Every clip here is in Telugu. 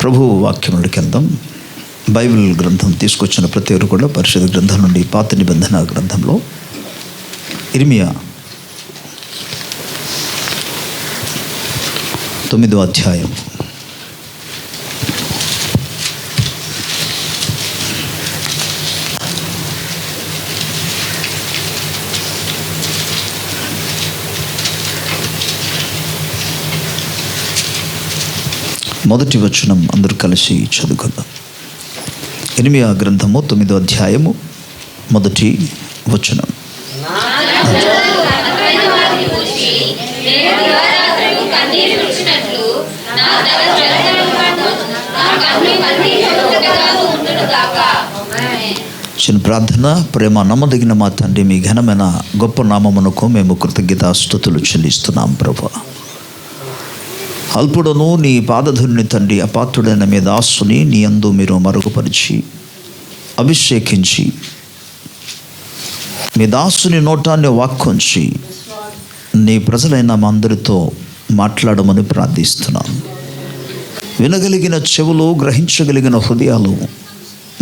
ప్రభు వాక్యములకి వెళ్దాం. బైబిల్ గ్రంథం తీసుకొచ్చిన ప్రతి ఒక్కరు కూడా పరిశుద్ధ గ్రంథం నుండి పాత నిబంధన గ్రంథంలో ఇర్మియా 9వ అధ్యాయం మొదటి వచనం అందరూ కలిసి చదువుకుందాం. ఇర్మియా గ్రంథము 9వ అధ్యాయము మొదటి వచనం. చిన్న ప్రార్థన. ప్రేమ నమ్మదగిన మా తండ్రి, మీ ఘనమైన గొప్ప నామమునకు మేము కృతజ్ఞతాస్తుతులు చెల్లిస్తున్నాం. ప్రభువా, అల్పుడను నీ పాదధుని తండ్రి, అపాత్రుడైన మీ దాసుని నీ యందు మీరు మరుగుపరిచి అభిషేకించి మీ దాసుని నోటాన్ని వాక్కుంచి నీ ప్రజలైన మా అందరితో మాట్లాడమని ప్రార్థిస్తున్నాను. వినగలిగిన చెవులు, గ్రహించగలిగిన హృదయాలు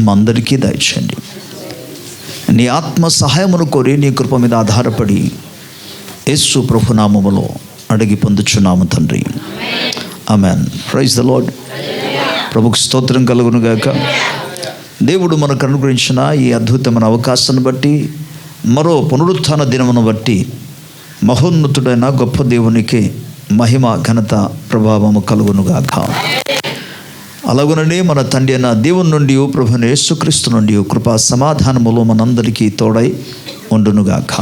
మా అందరికీ దయచేయండి. నీ ఆత్మ సహాయమును కోరి నీ కృప మీద ఆధారపడి యేసు ప్రభునామములో అడిగి పొందుచున్నాము తండ్రి. ఆమెన్. Praise the Lord. ప్రభుకు స్తోత్రం కలుగును గాక. దేవుడు మనకు అనుగ్రహించిన ఈ అద్భుతమైన అవకాశాన్ని బట్టి, మరో పునరుత్థాన దినమును బట్టి మహోన్నతుడైన గొప్ప దేవునికి మహిమ, ఘనత, ప్రభావము కలుగును గాక. అలాగుననే మన తండ్రి అయిన దేవుని నుండి, ప్రభువైన యేసుక్రీస్తు నుండి కృపా సమాధానములు మనందరికీ తోడై ఉండునుగాక.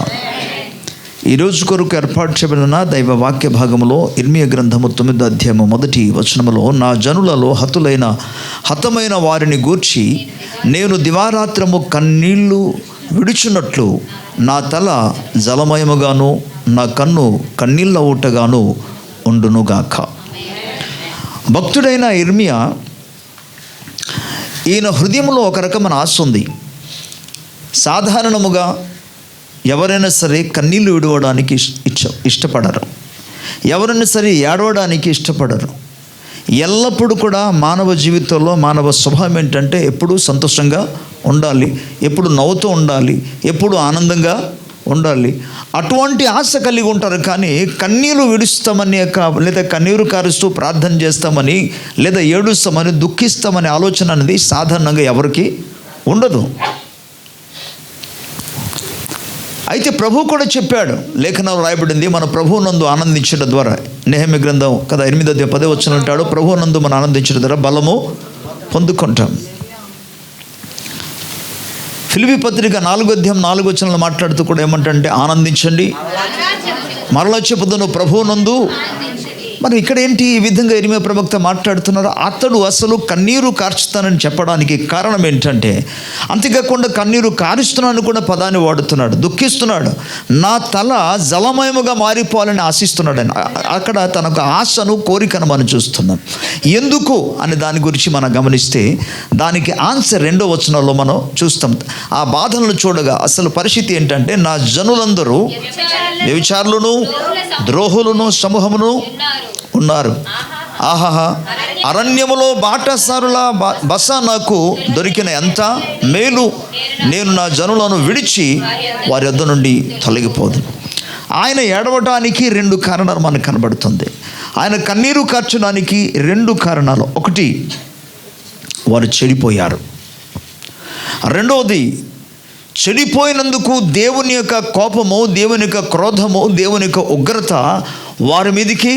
ఈరోజు కొరకు ఏర్పాటు చేయబడిన దైవ వాక్య భాగములో ఇర్మియా గ్రంథము 9వ అధ్యాయము మొదటి వచనములో, నా జనులలో హతమైన వారిని గూర్చి నేను దివారాత్రము కన్నీళ్లు విడుచున్నట్లు నా తల జలమయముగాను నా కన్ను కన్నీళ్ళ ఊటగాను ఉండునుగాక. భక్తుడైన ఇర్మియా, ఈయన హృదయంలో ఒక రకమైన ఆశ ఉంది. సాధారణముగా ఎవరైనా సరే కన్నీళ్ళు విడవడానికి ఇష్టపడరు. ఎవరైనా సరే ఏడవడానికి ఇష్టపడరు. ఎల్లప్పుడూ కూడా మానవ జీవితంలో మానవ స్వభావం ఏంటంటే ఎప్పుడూ సంతోషంగా ఉండాలి, ఎప్పుడు నవ్వుతూ ఉండాలి, ఎప్పుడు ఆనందంగా ఉండాలి. అటువంటి ఆశ కలిగి ఉంటారు. కానీ కన్నీరు విడుస్తామని లేదా కన్నీరు కారుస్తూ ప్రార్థన చేస్తామని లేదా ఏడుస్తామని దుఃఖిస్తామనే ఆలోచన అనేది సాధారణంగా ఎవరికి ఉండదు. అయితే ప్రభు కూడా చెప్పాడు, లేఖనంలో రాయబడింది, మన ప్రభువు నందు ఆనందించడం ద్వారా, నెహెమ్యా గ్రంథం కదా 8వ అధ్యాయం 10వ వచనం అంటాడు, ప్రభువు నందు మనం ఆనందించడం ద్వారా బలము పొందుకుంటాం. ఫిలిప్పీ పత్రిక 4వ అధ్యాయం 4వ వచనంలో మాట్లాడుతూ కూడా ఏమంటే, ఆనందించండి, మరలా చెప్పుదును ప్రభువు నందు. మరి ఇక్కడ ఏంటి ఈ విధంగా ఇర్మియా ప్రవక్త మాట్లాడుతున్నారు? అతడు అసలు కన్నీరు కార్చుతానని చెప్పడానికి కారణం ఏంటంటే, అంతేకాకుండా కన్నీరు కారుస్తున్నాను కూడా పదాన్ని వాడుతున్నాడు, దుఃఖిస్తున్నాడు. నా తల జలమయముగా మారిపోవాలని ఆశిస్తున్నాడు. అక్కడ తనకు ఆశను, కోరికను మనం చూస్తున్నాం. ఎందుకు అనే దాని గురించి మనం గమనిస్తే దానికి ఆన్సర్ 2వ వచనంలో మనం చూస్తాం. ఆ బాధలను చూడగా అసలు పరిస్థితి ఏంటంటే, నా జనులందరూ వ్యభిచారులను, ద్రోహులను సమూహమును ఉన్నారు. ఆహాహా, అరణ్యములో బాటసారుల బస నాకు దొరికిన ఎంత మేలు. నేను నా జనులను విడిచి వారి యొద్ద నుండి తొలగిపోదు. ఆయన ఏడవడానికి 2 కారణాలు మనకు కనబడుతుంది. ఆయన కన్నీరు కార్చడానికి 2 కారణాలు. ఒకటి, వారు చెడిపోయారు. రెండవది, చెడిపోయినందుకు దేవుని యొక్క కోపము, దేవుని యొక్క క్రోధము, దేవుని యొక్క ఉగ్రత వారి మీదకి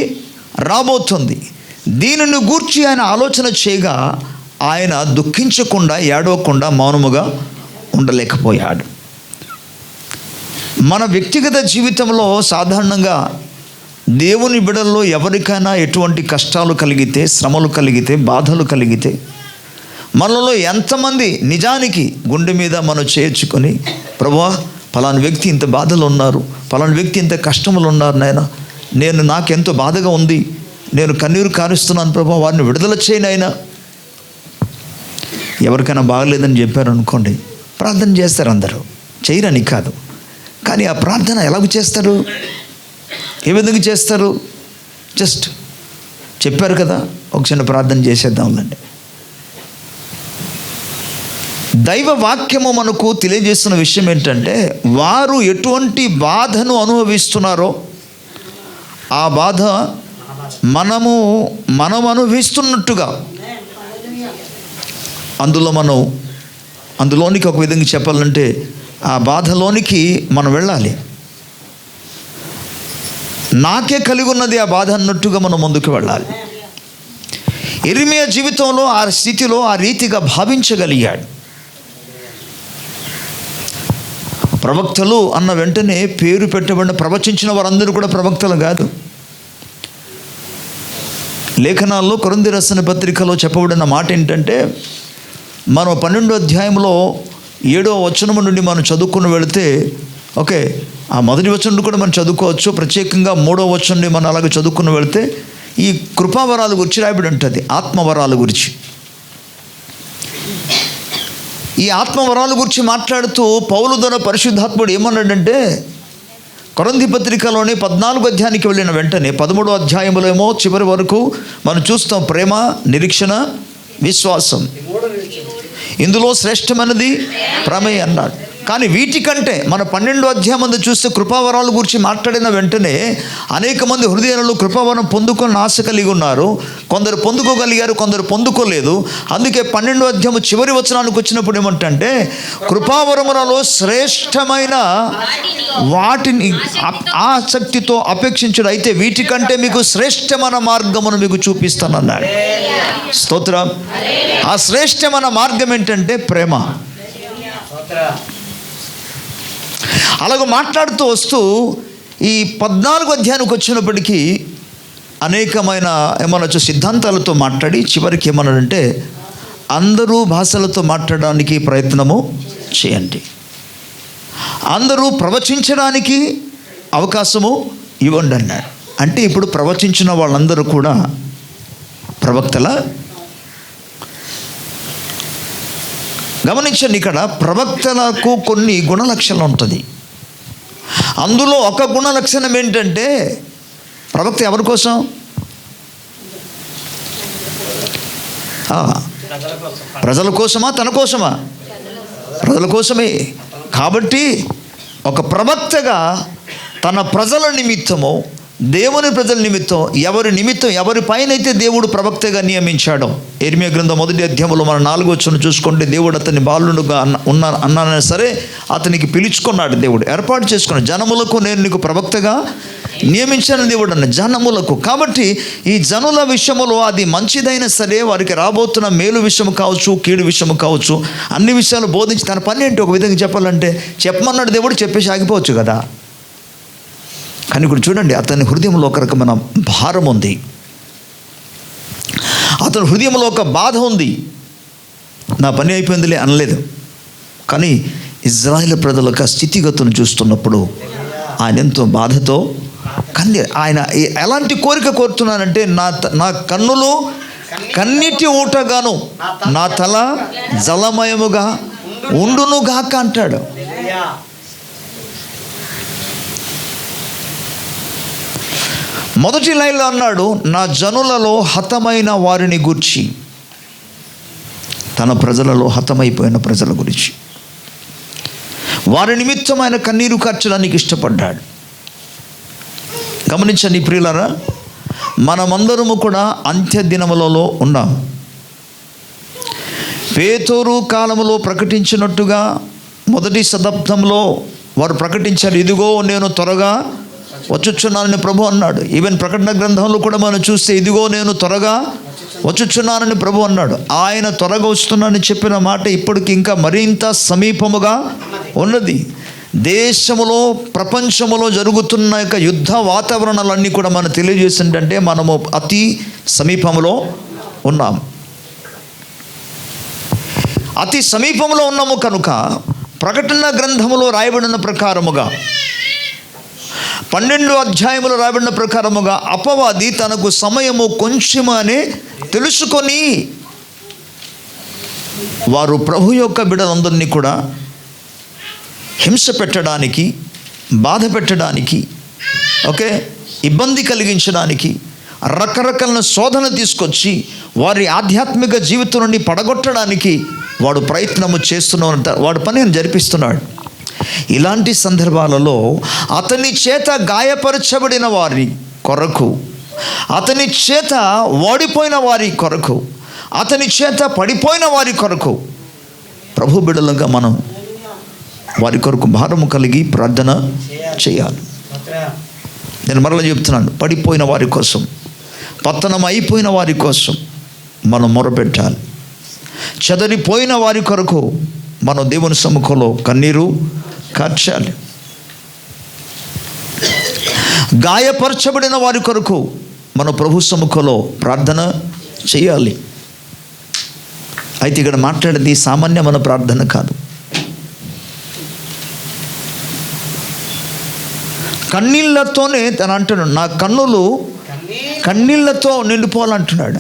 రాబోతుంది. దీనిని గూర్చి ఆయన ఆలోచన చేయగా ఆయన దుఃఖించకుండా, ఏడవకుండా మౌనముగా ఉండలేకపోయాడు. మన వ్యక్తిగత జీవితంలో సాధారణంగా దేవుని బిడ్డల్లో ఎవరికైనా ఎటువంటి కష్టాలు కలిగితే, శ్రమలు కలిగితే, బాధలు కలిగితే, మనలో ఎంతమంది నిజానికి గుండె మీద మనం చేర్చుకొని, ప్రభువా పలానా వ్యక్తి ఇంత బాధలు ఉన్నారు, పలానా వ్యక్తి ఇంత కష్టములు ఉన్నారు నాయన, నాకెంతో బాధగా ఉంది, నేను కన్నీరు కారుస్తున్నాను ప్రభువా, వారిని విడుదల చేయను అయినా. ఎవరికైనా బాగలేదని చెప్పారు అనుకోండి, ప్రార్థన చేస్తారు అందరూ, చేయరని కాదు. కానీ ఆ ప్రార్థన ఎలాగ చేస్తారు? ఏ విధంగా చేస్తారు? జస్ట్ చెప్పారు కదా, ఒక చిన్న ప్రార్థన చేసేద్దాంలండి, దైవ వాక్యము మనకు తెలియజేస్తున్న విషయం ఏంటంటే, వారు ఎటువంటి బాధను అనుభవిస్తున్నారో ఆ బాధ మనం అనుభవిస్తున్నట్టుగా అందులోనికి ఒక విధంగా చెప్పాలంటే ఆ బాధలోనికి మనం వెళ్ళాలి. నాకే కలిగి ఉన్నది ఆ బాధ అన్నట్టుగా మనం ముందుకు వెళ్ళాలి. యెరెమీయా జీవితంలో ఆ స్థితిలో ఆ రీతిగా భావించగలిగాడు. ప్రవక్తలు అన్న వెంటనే పేరు పెట్టబడిన ప్రవచించిన వారందరూ కూడా ప్రవక్తలు కాదు. లేఖనాల్లో కొరింథీ రాసిన పత్రికలో చెప్పబడిన మాట ఏంటంటే, మనం 12వ అధ్యాయంలో 7వ వచనం నుండి మనం చదువుకుని వెళితే, ఓకే, ఆ మొదటి వచనం కూడా మనం చదువుకోవచ్చు. ప్రత్యేకంగా 3వ వచనం నుండి మనం అలాగే చదువుకుని వెళితే ఈ కృపావరాల గురించి రాయబడి ఉంటుంది, ఆత్మవరాల గురించి. ఈ ఆత్మవరాల గురించి మాట్లాడుతూ పౌలు ద్వారా పరిశుద్ధాత్ముడు ఏమన్నాడంటే, కొరింథీ పత్రికలోని 14వ అధ్యాయానికి వెళ్ళిన వెంటనే 13వ అధ్యాయంలో ఏమో చివరి వరకు మనం చూస్తాం ప్రేమ, నిరీక్షణ, విశ్వాసం. ఇందులో శ్రేష్టమైనది ప్రేమే అన్నాడు. కానీ వీటికంటే మన 12వ అధ్యాయం ముందు చూస్తే కృపావరాల గురించి మాట్లాడిన వెంటనే అనేక మంది హృదయాలలో కృపావరం పొందుకొని ఆశ కలిగి ఉన్నారు. కొందరు పొందుకోగలిగారు, కొందరు పొందుకోలేదు. అందుకే 12వ అధ్యాయం చివరి వచనానికి వచ్చినప్పుడు ఏమంటే, కృపావరములలో శ్రేష్టమైన వాటిని ఆసక్తితో అపేక్షించడు, అయితే వీటికంటే మీకు శ్రేష్టమైన మార్గమును మీకు చూపిస్తానన్నాడు. స్తోత్రం. ఆ శ్రేష్టమైన మార్గం ఏంటంటే ప్రేమ. అలాగ మాట్లాడుతూ వస్తూ ఈ 14వ అధ్యాయానికి వచ్చినప్పటికీ అనేకమైన ఏమనొచ్చు సిద్ధాంతాలతో మాట్లాడి చివరికి ఏమన్నాడంటే, అందరూ భాషలతో మాట్లాడడానికి ప్రయత్నము చేయండి, అందరూ ప్రవచించడానికి అవకాశము ఇవ్వండి అన్నాడు. అంటే ఇప్పుడు ప్రవచించిన వాళ్ళందరూ కూడా ప్రవక్తల. గమనించండి, ఇక్కడ ప్రవక్తలకు కొన్ని గుణలక్షణాలు ఉంటుంది. అందులో ఒక గుణ లక్షణం ఏంటంటే, ప్రవక్త ఎవరి కోసం? ప్రజల కోసమా, తన కోసమా? ప్రజల కోసమే. కాబట్టి ఒక ప్రవక్తగా తన ప్రజల నిమిత్తము, దేవుని ప్రజల నిమిత్తం, ఎవరి పైన అయితే దేవుడు ప్రవక్తగా నియమించాడో, యెరెమీయా గ్రంథం 1వ అధ్యాయంలో మన 4వ వచనం చూసుకుంటే, దేవుడు అతన్ని బాలుడుగా అన్నానైనా సరే అతనికి పిలుచుకున్నాడు, దేవుడు ఏర్పాటు చేసుకున్నాడు. జనములకు నేను నీకు ప్రవక్తగా నియమించాను దేవుడు అన్న జనములకు. కాబట్టి ఈ జనుల విషయంలో అది మంచిదైనా సరే, వారికి రాబోతున్న మేలు విషయం కావచ్చు, కీడు విషయం కావచ్చు, అన్ని విషయాలు బోధించి తన పని ఏంటి ఒక విధంగా చెప్పాలంటే, చెప్పమన్నాడు దేవుడు, చెప్పేసి ఆగిపోవచ్చు కదా. కానీ ఇప్పుడు చూడండి, అతని హృదయంలో ఒక రకమైన భారం ఉంది, అతని హృదయంలో ఒక బాధ ఉంది. నా పని అయిపోయిందిలే అనలేదు. కానీ ఇజ్రాయేల్ ప్రజల యొక్క స్థితిగతులను చూస్తున్నప్పుడు ఆయన ఎంతో బాధతో ఆయన ఎలాంటి కోరిక కోరుతున్నానంటే, నా కన్నులు కన్నీటి ఊటగాను, నా తల జలమయముగా ఉండునుగాక అంటాడు. మొదటి లైన్లో అన్నాడు, నా జనులలో హతమైన వారిని గురించి, తన ప్రజలలో హతమైపోయిన ప్రజల గురించి, వారి నిమిత్తం ఆయన కన్నీరు కార్చడానికి ఇష్టపడ్డాడు. గమనించండి ప్రియులారా, మనమందరము కూడా అంత్య దినములలో ఉన్నాం. పేతురు కాలములో ప్రకటించినట్టుగా మొదటి శతాబ్దంలో వారు ప్రకటించారు, ఇదిగో నేను త్వరగా వచ్చుచున్నానని ప్రభు అన్నాడు. ఈవెన్ ప్రకటన గ్రంథంలో కూడా మనం చూస్తే, ఇదిగో నేను త్వరగా వచ్చుచున్నానని ప్రభు అన్నాడు. ఆయన త్వరగా వస్తున్నానని చెప్పిన మాట ఇప్పటికి ఇంకా మరింత సమీపముగా ఉన్నది. దేశములో, ప్రపంచములో జరుగుతున్న యొక్క యుద్ధ వాతావరణాలన్నీ కూడా మనం తెలియజేసిందంటే మనము అతి సమీపంలో ఉన్నాం. అతి సమీపంలో ఉన్నాము కనుక ప్రకటన గ్రంథములో రాయబడిన ప్రకారముగా 12వ అధ్యాయములో రాయబడిన ప్రకారముగా అపవాది తనకు సమయము కొంచెము అని తెలుసుకొని వారు ప్రభు యొక్క బిడ్డలందరినీ కూడా హింస పెట్టడానికి, బాధ పెట్టడానికి, ఓకే, ఇబ్బంది కలిగించడానికి, రకరకాల శోధన తీసుకొచ్చి వారి ఆధ్యాత్మిక జీవితం నుండి పడగొట్టడానికి వాడు ప్రయత్నము చేస్తున్నాడు, వాడు పని ఆయన జరిపిస్తున్నాడు. ఇలాంటి సందర్భాలలో అతని చేత గాయపరచబడిన వారి కొరకు, అతని చేత ఓడిపోయిన వారి కొరకు, అతని చేత పడిపోయిన వారి కొరకు ప్రభు బిడ్డలుగా మనం వారి కొరకు భారము కలిగి ప్రార్థన చేయాలి. నేను మరలా చెప్తున్నాను, పడిపోయిన వారి కోసం, పతనం అయిపోయిన వారి కోసం మనం మొరపెట్టాలి. చెదరిపోయిన వారి కొరకు మనం దేవుని సముఖంలో కన్నీరు కార్చాలి. గాయపరచబడిన వారి కొరకు మన ప్రభు సముఖంలో ప్రార్థన చేయాలి. అయితే ఇక్కడ మాట్లాడేది సామాన్యమైన ప్రార్థన కాదు. కన్నీళ్లతోనే తను అంటున్నాడు, నా కన్నులు కన్నీళ్లతో నిండిపోవాలంటున్నాడు.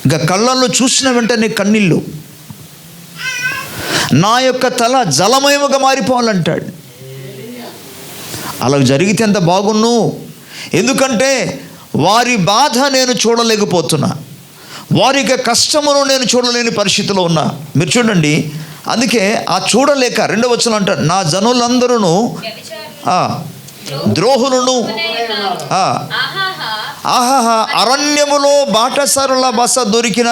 ఇంకా కళ్ళల్లో చూసిన వెంటనే కన్నీళ్ళు, నా యొక్క తల జలమయముగా మారిపోవాలంటాడు. అలా జరిగితే ఎంత బాగున్ను. ఎందుకంటే వారి బాధ నేను చూడలేకపోతున్నా, వారి యొక్క కష్టమును నేను చూడలేని పరిస్థితిలో ఉన్నా. మీరు చూడండి, అందుకే ఆ చూడలేక 2వ వచనం అంటారు, నా జనులందరూ ద్రోహులను ఆహాహా అరణ్యములో బాటసారుల బస దొరికిన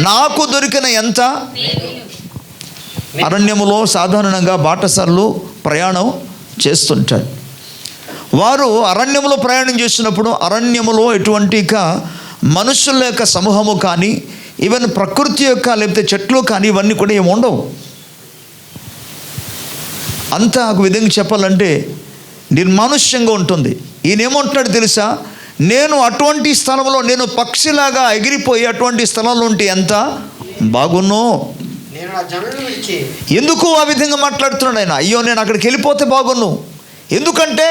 నాకు దొరికిన ఎంత. అరణ్యములో సాధారణంగా బాటసారులు ప్రయాణం చేస్తుంటారు. వారు అరణ్యములో ప్రయాణం చేస్తున్నప్పుడు అరణ్యములో ఎటువంటి మనుషుల యొక్క సమూహము కానీ, ఈవెన్ ప్రకృతి యొక్క లేకపోతే చెట్లు కానీ ఇవన్నీ కూడా ఏమి ఉండవు. అంతా ఒక విధంగా చెప్పాలంటే నిర్మానుష్యంగా ఉంటుంది. ఈయన ఏమంటున్నాడు తెలుసా, నేను అటువంటి స్థలంలో, నేను పక్షిలాగా ఎగిరిపోయి అటువంటి స్థలంలో ఉంటే ఎంత బాగున్నో. ఎందుకు ఆ విధంగా మాట్లాడుతున్నాడు ఆయన? అయ్యో నేను అక్కడికి వెళ్ళిపోతే బాగున్ను. ఎందుకంటే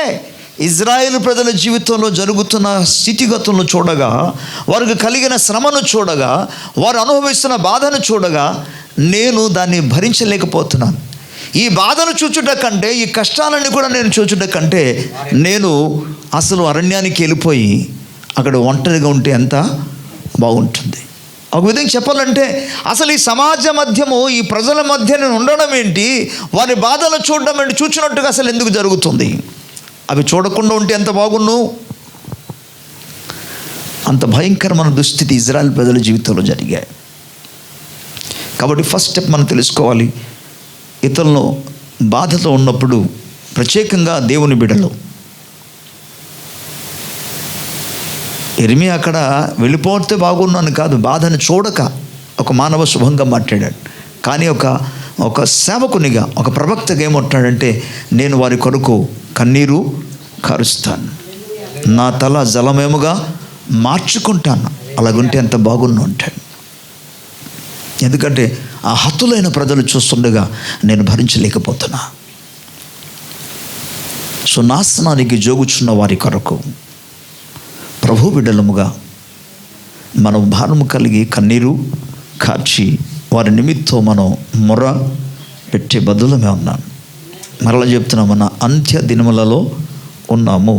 ఇజ్రాయేల్ ప్రజల జీవితంలో జరుగుతున్న స్థితిగతులను చూడగా, వారికి కలిగిన శ్రమను చూడగా, వారు అనుభవిస్తున్న బాధను చూడగా నేను దాన్ని భరించలేకపోతున్నాను. ఈ బాధను చూచుట కంటే, ఈ కష్టాలన్నీ కూడా నేను చూచుట కంటే నేను అసలు అరణ్యానికి వెళ్ళిపోయి అక్కడ ఒంటరిగా ఉంటే ఎంత బాగుంటుంది. ఒక విధంగా చెప్పాలంటే అసలు ఈ సమాజ మధ్యము, ఈ ప్రజల మధ్య నేను ఉండడం ఏంటి, వారి బాధలు చూడడం ఏంటి, చూచినట్టుగా అసలు ఎందుకు జరుగుతుంది? అవి చూడకుండా ఉంటే ఎంత బాగున్ను. అంత భయంకరమైన దుస్థితి ఇజ్రాయెల్ ప్రజల జీవితంలో జరిగాయి. కాబట్టి ఫస్ట్ స్టెప్ మనం తెలుసుకోవాలి, ఇతరులను బాధతో ఉన్నప్పుడు, ప్రత్యేకంగా దేవుని బిడ్డలు. ఇర్మియా అక్కడ వెళ్ళిపోతే బాగున్నాను కాదు, బాధను చూడక ఒక మానవ శుభంగా మాట్లాడాడు. కానీ ఒక సేవకునిగా, ఒక ప్రవక్తగా ఏమంటాడంటే, నేను వారి కొరకు కన్నీరు కారుస్తాను, నా తల జలమేముగా మార్చుకుంటాను, అలాగుంటే ఎంత బాగున్నా ఉంటాడు. ఎందుకంటే ఆ హతులైన ప్రజలు చూస్తుండగా నేను భరించలేకపోతున్నా. సో నాశనానికి జోగుచున్న వారి కొరకు ప్రభు బిడ్డలముగా మనం భారము కలిగి కన్నీరు కార్చి వారి నిమిత్తం మనం మొర పెట్టే బదులమే ఉన్నాం. మరలా చెప్తున్నాం, మన అంత్య దినములలో ఉన్నాము.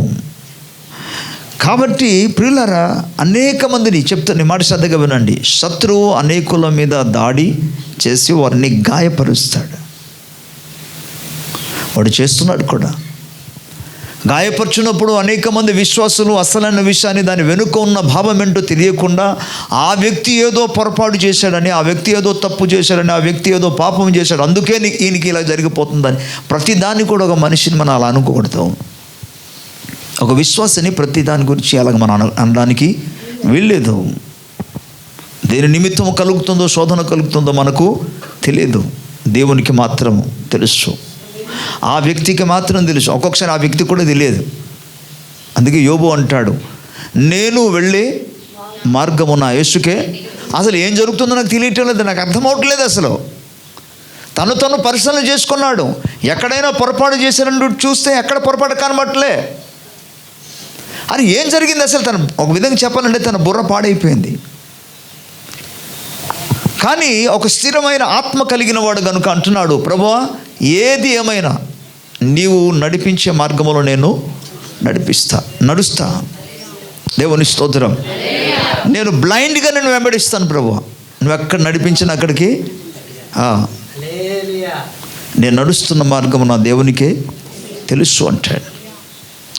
కాబట్టి ప్రియులారా, అనేక మందిని చెప్తాను, మాట శ్రద్ధగా వినండి. శత్రువు అనేకుల మీద దాడి చేసి వారిని గాయపరుస్తాడు. వాడు చేస్తున్నాడు కూడా. గాయపరుచున్నప్పుడు అనేక మంది విశ్వాసులు అసలైన విషయాన్ని, దాని వెనుక ఉన్న భావం ఏంటో తెలియకుండా, ఆ వ్యక్తి ఏదో పొరపాటు చేశాడని, ఆ వ్యక్తి ఏదో తప్పు చేశాడని, ఆ వ్యక్తి ఏదో పాపం చేశాడు, అందుకే ఈయనకి ఇలా జరిగిపోతుందని ప్రతిదాన్ని కూడా ఒక మనిషిని మనం అలా అనుకోకూడదు. ఒక విశ్వాసని ప్రతి దాని గురించి అలాగ మనం అనడానికి వీల్లేదు. దేని నిమిత్తం కలుగుతుందో, శోధన కలుగుతుందో మనకు తెలియదు, దేవునికి మాత్రం తెలుసు. ఆ వ్యక్తికి మాత్రం తెలుసు, ఒక్కొక్కసారి ఆ వ్యక్తి కూడా తెలియదు. అందుకే యోబు అంటాడు, నేను వెళ్ళే మార్గము నా యేసుకే, అసలు ఏం జరుగుతుందో నాకు తెలియటం లేదు, నాకు అర్థం అవట్లేదు. అసలు తను పరిశీలన చేసుకున్నాడు. ఎక్కడైనా పొరపాటు చేశారని చూస్తే ఎక్కడ పొరపాటు కనబట్టలే. అని ఏం జరిగింది అసలు? తను ఒక విధంగా చెప్పాలంటే తన బుర్ర పాడైపోయింది. కానీ ఒక స్థిరమైన ఆత్మ కలిగిన వాడు కనుక అంటున్నాడు, ప్రభువా ఏది ఏమైనా నీవు నడిపించే మార్గంలో నేను నడుస్తా. దేవుని స్తోత్రం. నేను బ్లైండ్గా నేను వెంబడిస్తాను ప్రభువా, నువ్వు ఎక్కడ నడిపించిన అక్కడికి నేను నడుస్తున్న మార్గం నా దేవునికే తెలుసు అంటాడు.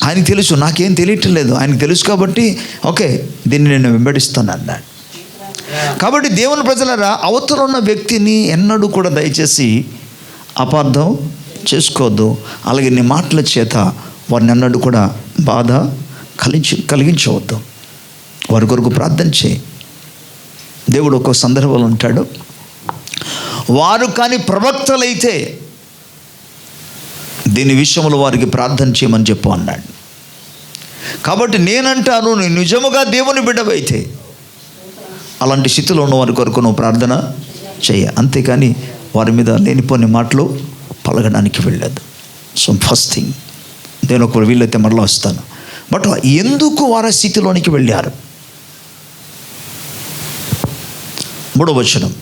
ఆయనకి తెలుసు, నాకేం తెలియటం లేదు, ఆయనకు తెలుసు కాబట్టి ఓకే దీన్ని నేను వెంబడిస్తాను అన్నాడు. కాబట్టి దేవుని ప్రజలరా, అవతల ఉన్న వ్యక్తిని ఎన్నడూ కూడా దయచేసి అపార్థం చేసుకోవద్దు. అలాగే నీ మాటల చేత వారిని ఎన్నడూ కూడా బాధ కలిగించవద్దు. వారి కొరకు ప్రార్థన చేయి. దేవుడు ఒక్కో సందర్భంలో ఉంటాడు, వారు కానీ ప్రవక్తలైతే దీని విషయంలో వారికి ప్రార్థన చేయమని చెప్పు అన్నాడు. కాబట్టి నేనంటాను, నువ్వు నిజముగా దేవుని బిడ్డవైతే అలాంటి స్థితిలో ఉన్న వారి కొరకు నువ్వు ప్రార్థన చేయ, అంతేకాని వారి మీద లేనిపోని మాటలు పలకడానికి వెళ్ళదు. సో ఫస్ట్ థింగ్, నేను ఒకవేళ వీళ్ళైతే మరలా వస్తాను. బట్ ఎందుకు వారి స్థితిలోనికి వెళ్ళారు? 3వ వచనం,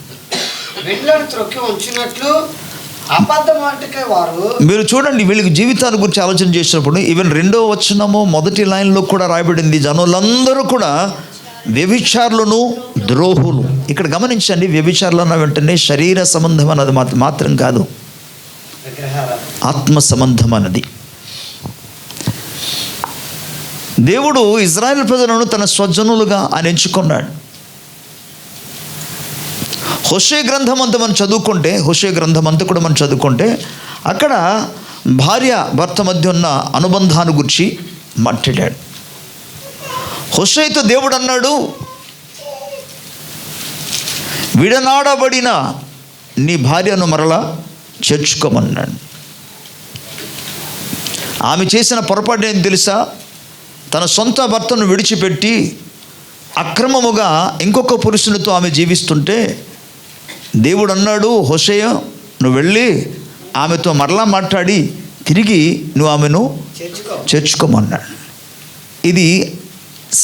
మీరు చూడండి, వీళ్ళకి జీవితాల గురించి ఆలోచన చేసినప్పుడు ఈవెన్ 2వ వచనము మొదటి లైన్లో కూడా రాయబడింది, జనులందరూ కూడా వ్యభిచారులను ద్రోహులు. ఇక్కడ గమనించండి, వ్యభిచారులు అన్న వెంటనే శరీర సంబంధం అన్నది మాత్రం కాదు, ఆత్మ సంబంధం అన్నది. దేవుడు ఇజ్రాయేల్ ప్రజలను తన స్వజనులుగా ఆయన ఎంచుకున్నాడు. హోషే గ్రంథం అంతా మనం చదువుకుంటే, హోషే గ్రంథం అంతా కూడా మనం చదువుకుంటే అక్కడ భార్య భర్త మధ్య ఉన్న అనుబంధాన్ని గురించి మాట్లాడాడు. హోషేతో దేవుడు అన్నాడు, విడనాడబడిన నీ భార్యను మరలా చేర్చుకోమన్నాడు. ఆమె చేసిన పొరపాటు ఏం తెలుసా? తన సొంత భర్తను విడిచిపెట్టి అక్రమముగా ఇంకొక పురుషునితో ఆమె జీవిస్తుంటే దేవుడు అన్నాడు, హోషేయ నువ్వు వెళ్ళి ఆమెతో మరలా మాట్లాడి తిరిగి నువ్వు ఆమెను చేర్చుకోమన్నాడు. ఇది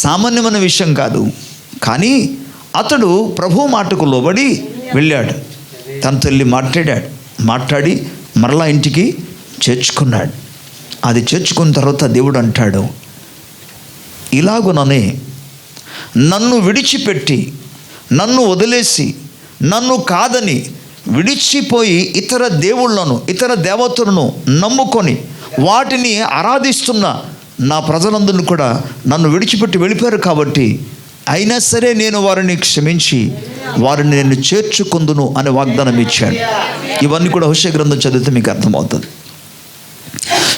సామాన్యమైన విషయం కాదు, కానీ అతడు ప్రభు మాటకు లోబడి వెళ్ళాడు. తనతో వెళ్ళి మాట్లాడి మరలా ఇంటికి చేర్చుకున్నాడు. అది చేర్చుకున్న తర్వాత దేవుడు అంటాడు, ఇలాగుననే నన్ను విడిచిపెట్టి, నన్ను వదిలేసి, నన్ను కాదని విడిచిపోయి ఇతర దేవుళ్లను, ఇతర దేవతలను నమ్ముకొని వాటిని ఆరాధిస్తున్న నా ప్రజలందరినీ కూడా నన్ను విడిచిపెట్టి వెళ్ళిపోయారు. కాబట్టి అయినా సరే నేను వారిని క్షమించి వారిని నేను చేర్చుకుందును అనే వాగ్దానం ఇచ్చాడు. ఇవన్నీ కూడా హోషే గ్రంథం చదివితే మీకు అర్థమవుతుంది.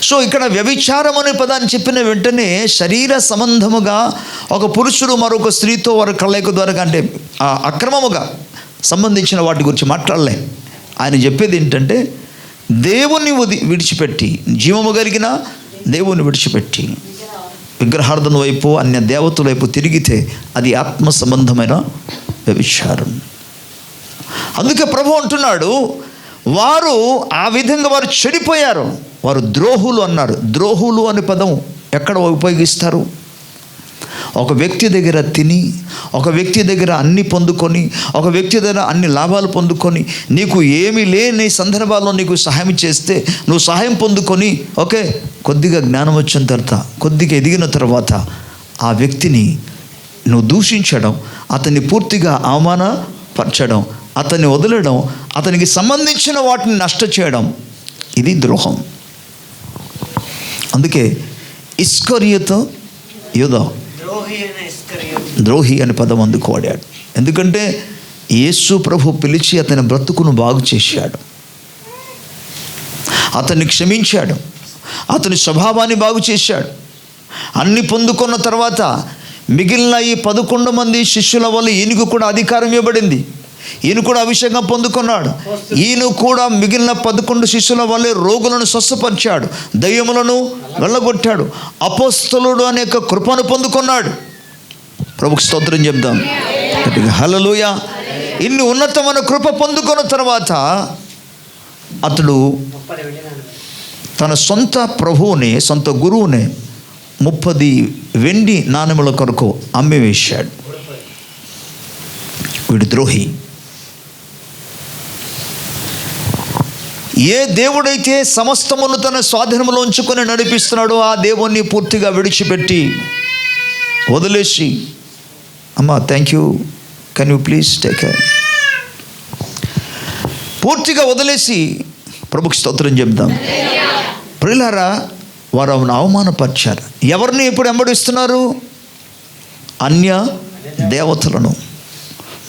సో ఇక్కడ వ్యభిచారం అనే పదాన్ని చెప్పిన వెంటనే శరీర సంబంధముగా ఒక పురుషుడు మరొక స్త్రీతో వారి కలయిక ద్వారా, అంటే అక్రమముగా సంబంధించిన వాటి గురించి మాట్లాడలే. ఆయన చెప్పేది ఏంటంటే, దేవుని విడిచిపెట్టి, జీవము కలిగిన దేవుని విడిచిపెట్టి విగ్రహార్థన వైపు, అన్య దేవతల వైపు తిరిగితే అది ఆత్మ సంబంధమైన వ్యభిచారం. అందుకే ప్రభు అంటున్నాడు, వారు ఆ విధంగా వారు చెడిపోయారు, వారు ద్రోహులు అన్నారు. ద్రోహులు అనే పదం ఎక్కడ ఉపయోగిస్తారు? ఒక వ్యక్తి దగ్గర తిని, ఒక వ్యక్తి దగ్గర అన్ని పొందుకొని, ఒక వ్యక్తి దగ్గర అన్ని లాభాలు పొందుకొని, నీకు ఏమీ లేని సందర్భాల్లో నీకు సహాయం చేస్తే నువ్వు సహాయం పొందుకొని ఓకే కొద్దిగా జ్ఞానం వచ్చిన తర్వాత, కొద్దిగా ఎదిగిన తర్వాత ఆ వ్యక్తిని నువ్వు దూషించడం, అతన్ని పూర్తిగా అవమానపరచడం, అతన్ని వదలడం, అతనికి సంబంధించిన వాటిని నష్ట చేయడం, ఇది ద్రోహం. అందుకే ఇస్కరియోతు యూదా ద్రోహి అనే పదం అందుకు వాడాడు. ఎందుకంటే యేసు ప్రభు పిలిచి అతని బ్రతుకును బాగు చేశాడు, అతన్ని క్షమించాడు, అతని స్వభావాన్ని బాగు చేశాడు. అన్ని పొందుకున్న తర్వాత మిగిలిన ఈ 11 మంది శిష్యుల వల్ల ఈయనకు కూడా అధికారం ఇవ్వబడింది. ఈయన కూడా అభిషేకం పొందుకున్నాడు. ఈయన కూడా మిగిలిన 11 శిష్యుల వల్లే రోగులను స్వస్థపరిచాడు, దయ్యములను వెళ్ళగొట్టాడు, అపోస్తలుడు అనే కృపను పొందుకున్నాడు. ప్రభుకు స్తోత్రం చెప్దాం. హల్లెలూయా. ఇన్ని ఉన్నతమైన కృప పొందుకున్న తర్వాత అతడు తన సొంత ప్రభువుని, సొంత గురువుని 30 వెండి నాణెముల కొరకు అమ్మివేశాడు. వీడు ద్రోహి. ఏ దేవుడైతే సమస్తమును తన స్వాధీనంలో ఉంచుకొని నడిపిస్తున్నాడో ఆ దేవుణ్ణి పూర్తిగా విడిచిపెట్టి వదిలేసి, అమ్మా thank you, can you please take care. పూర్తిగా వదిలేసి ప్రభుకి స్తోత్రం చెప్దాం. ప్రియులారా, వారు ఆమెను అవమానపరిచారు. ఎవరిని ఎప్పుడు వెంబడిస్తున్నారు? అన్య దేవతలను,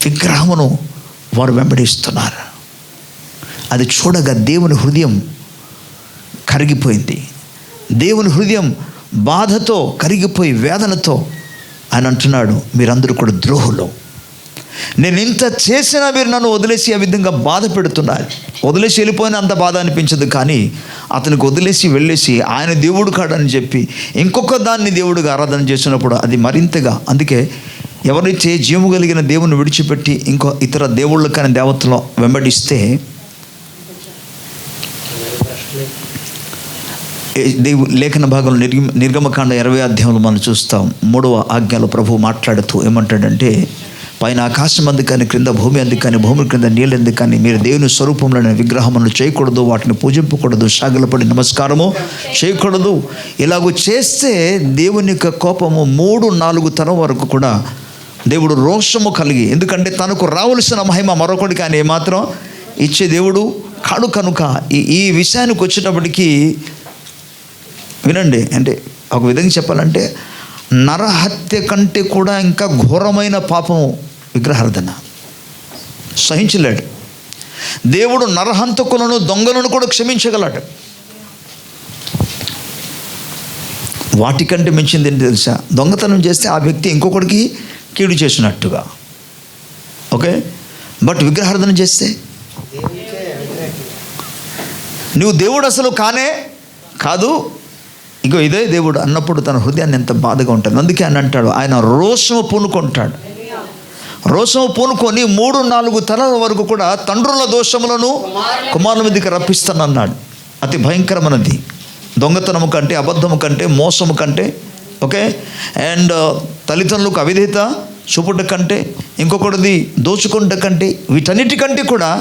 విగ్రహమును వారు వెంబడిస్తున్నారు. అది చూడగా దేవుని హృదయం కరిగిపోయింది. దేవుని హృదయం బాధతో కరిగిపోయి వేదనతో ఆయన అంటున్నాడు, మీరందరూ కూడా ద్రోహులు. నేను ఇంత చేసినా మీరు నన్ను వదిలేసి ఆ విధంగా బాధ పెడుతున్నారు. వదిలేసి వెళ్ళిపోయిన అంత బాధ అనిపించదు, కానీ అతనికి వదిలేసి వెళ్ళేసి ఆయన దేవుడు కాడని చెప్పి ఇంకొక దాన్ని దేవుడిగా ఆరాధన చేసినప్పుడు అది మరింతగా. అందుకే ఎవరైతే జీవము కలిగిన దేవుని విడిచిపెట్టి ఇంకో ఇతర దేవుళ్ళు కానీ దేవతలు వెంబడిస్తే లేఖన భాగంలో నిర్గమకాండ 20వ అధ్యాయంలో మనం చూస్తాం. 3వ ఆజ్ఞలో ప్రభువు మాట్లాడుతూ ఏమంటాడంటే, పైన ఆకాశం అందు కానీ క్రింద భూమి అందు కానీ భూమి క్రింద నీళ్ళు ఎందుకు కానీ మీరు దేవుని స్వరూపంలోని విగ్రహములను చేయకూడదు, వాటిని పూజింపకూడదు, సాగిలపడి నమస్కారము చేయకూడదు. ఇలాగూ చేస్తే దేవుని యొక్క కోపము 3-4 తరం వరకు కూడా దేవుడు రోషము కలిగి, ఎందుకంటే తనకు రావలసిన మహిమ మరొకటికి ఆయన ఏమాత్రం ఇచ్చే దేవుడు కాడు. కనుక ఈ విషయానికి వచ్చేటప్పటికీ వినండి, అంటే ఒక విధంగా చెప్పాలంటే నరహత్య కంటే కూడా ఇంకా ఘోరమైన పాపము విగ్రహారాధన. సహించలేడు దేవుడు. నరహంతకులను దొంగలను కూడా క్షమించగలడు. వాటికంటే మించింది ఏంటి తెలుసా? దొంగతనం చేస్తే ఆ వ్యక్తి ఇంకొకటికి కీడు చేసినట్టుగా, ఓకే. బట్ విగ్రహారాధన చేస్తే నువ్వు దేవుడు అసలు కానే కాదు, ఇగో ఇదే దేవుడు అన్నప్పుడు తన హృదయాన్ని ఎంత బాధగా ఉంటుంది. అందుకే ఆయన అంటాడు, ఆయన రోషము పూనుకుంటాడు. రోషము పూనుకొని 3-4 తరాల వరకు కూడా తండ్రుల దోషములను కుమారుల మీదకి రప్పిస్తానన్నాడు. అతి భయంకరమైనది. దొంగతనము కంటే, అబద్ధము కంటే, మోసము కంటే, ఓకే, అండ్ తల్లిదండ్రులకు అవిధేయత చూపుట కంటే, ఇంకొకటిది దోచుకుంట కంటే, వీటన్నిటికంటే కూడా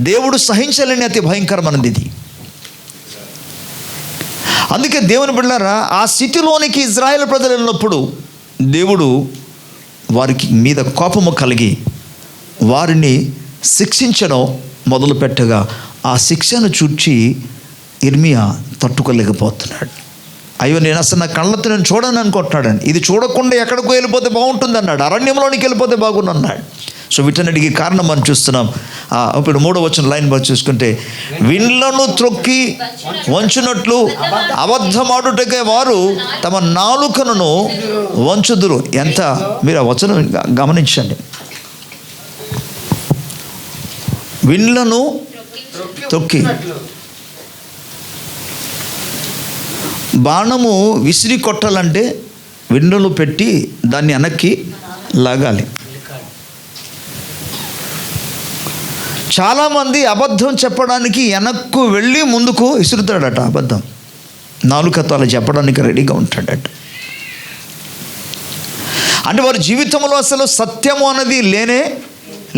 దేవుడు సహించలేని అతి భయంకరమైనది ఇది. అందుకే దేవుని బిడ్డలారా, ఆ స్థితిలోనికి ఇజ్రాయేల్ ప్రజలు వెళ్ళినప్పుడు దేవుడు వారికి మీద కోపము కలిగి వారిని శిక్షించడం మొదలుపెట్టగా ఆ శిక్షను చూచి ఇర్మియా తట్టుకోలేకపోతున్నాడు. అయ్యో, నేను అసలు నా కళ్ళతో నేను చూడను అనుకుంటున్నాడు. ఇది చూడకుండా ఎక్కడికో వెళ్ళిపోతే బాగుంటుంది అన్నాడు, అరణ్యంలోనికి వెళ్ళిపోతే బాగుంది అన్నాడు. సో వీటన్నిటికీ కారణం మనం చూస్తున్నాం. ఇప్పుడు 3వ వచనం లైన్ బట్టి చూసుకుంటే, విండ్లను త్రొక్కి వంచునట్లు అబద్ధమాడుటకే వారు తమ నాలుకను వంచుదురు. ఎంత మీరు ఆ వచనం గమనించండి. విండ్లను త్రొక్కి, బాణము విసిరి కొట్టాలంటే విండ్లను పెట్టి దాన్ని వెనక్కి లాగాలి. చాలామంది అబద్ధం చెప్పడానికి వెనక్కు వెళ్ళి ముందుకు విసురుతాడట. అబద్ధం నాలుకతో అలా చెప్పడానికి రెడీగా ఉంటాడట. అంటే వారి జీవితంలో అసలు సత్యము అన్నది లేనే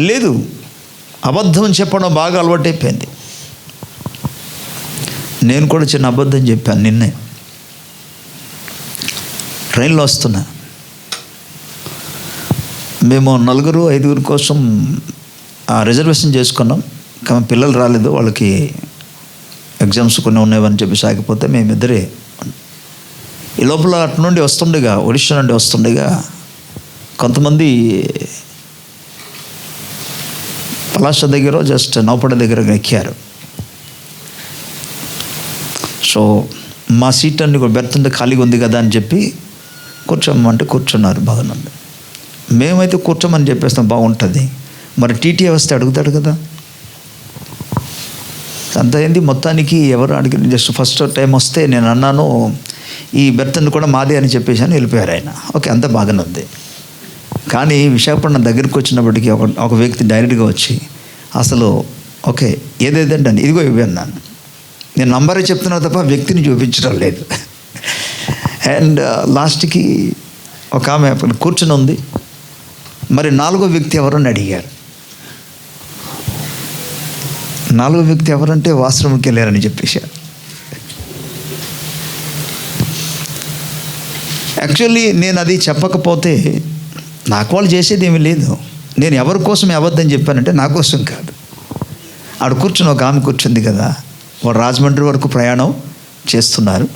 లేదు. అబద్ధం చెప్పడం బాగా అలవాటైపోయింది. నేను కూడా చిన్న అబద్ధం చెప్పాను. నిన్నే ట్రైన్లో వస్తున్నా, మేము 4-5 కోసం రిజర్వేషన్ చేసుకున్నాం, కానీ పిల్లలు రాలేదు, వాళ్ళకి ఎగ్జామ్స్ కొన్ని ఉన్నాయని చెప్పి సాగిపోతే మేమిద్దరే. ఈ లోపల అటు నుండి వస్తుండగా, ఒడిషా నుండి వస్తుండగా కొంతమంది పలాస దగ్గర జస్ట్ నౌపడ దగ్గర ఎక్కారు. సో మా సీట్ అన్ని బెర్త్ ఉంటే ఖాళీగా ఉంది కదా అని చెప్పి కూర్చోమంటే కూర్చున్నారు. బాగుంది. మేమైతే కూర్చోమని చెప్పేస్తాం, బాగుంటుంది. మరి టీటీ వస్తే అడుగుతాడు కదా. అంత అయింది. మొత్తానికి ఎవరు అడిగి జస్ట్ ఫస్ట్ టైం వస్తే నేను అన్నాను, ఈ బెర్త్ని కూడా మాదే అని చెప్పేసి వెళ్ళిపోయారు ఆయన. ఓకే, అంతా బాగానే ఉంది. కానీ విశాఖపట్నం దగ్గరికి వచ్చినప్పటికీ ఒక వ్యక్తి డైరెక్ట్గా వచ్చి అసలు ఓకే ఏదేదండి అని, ఇదిగో ఇవి అన్నాను. నేను నంబరే చెప్తున్నా తప్ప వ్యక్తిని చూపించడం లేదు. అండ్ లాస్ట్కి ఒక ఆమె అక్కడ కూర్చుని ఉంది. మరి 4వ వ్యక్తి ఎవరని అడిగారు. 4వ వ్యక్తి ఎవరంటే వాష్రూమ్కి వెళ్ళారని చెప్పేశారు. యాక్చువల్లీ నేను అది చెప్పకపోతే నాకు వాళ్ళు చేసేది ఏమీ లేదు. నేను ఎవరి కోసం అబద్ధం చెప్పానంటే నా కోసం కాదు, ఆడ కూర్చుని ఒక ఆమె కూర్చుంది కదా, వాడు రాజమండ్రి వరకు ప్రయాణం చేస్తున్నారు.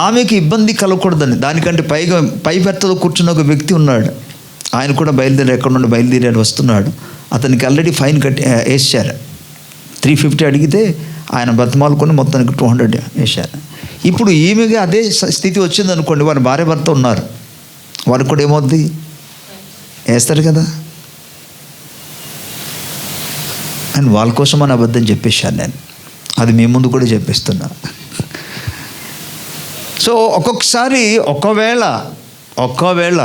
ఆమెకి ఇబ్బంది కలగకూడదని దానికంటే పైగా పై బెర్తలో కూర్చున్న ఒక వ్యక్తి ఉన్నాడు. ఆయన కూడా ఎక్కడ నుండి బయలుదేరాడు వస్తున్నాడు. అతనికి ఆల్రెడీ ఫైన్ వేసారు. 350 అడిగితే ఆయన బతిమాలుకొని మొత్తానికి 200 వేశారు. ఇప్పుడు ఈమెగా అదే స్థితి వచ్చింది అనుకోండి, వారి భార్య భర్త ఉన్నారు, వారికి కూడా ఏమవుద్ది, వేస్తారు కదా అని. వాళ్ళ కోసం అని అబద్ధం చెప్పేశాను నేను, అది మీ ముందు కూడా చెప్పిస్తున్నా. సో ఒక్కొక్కసారి ఒకవేళ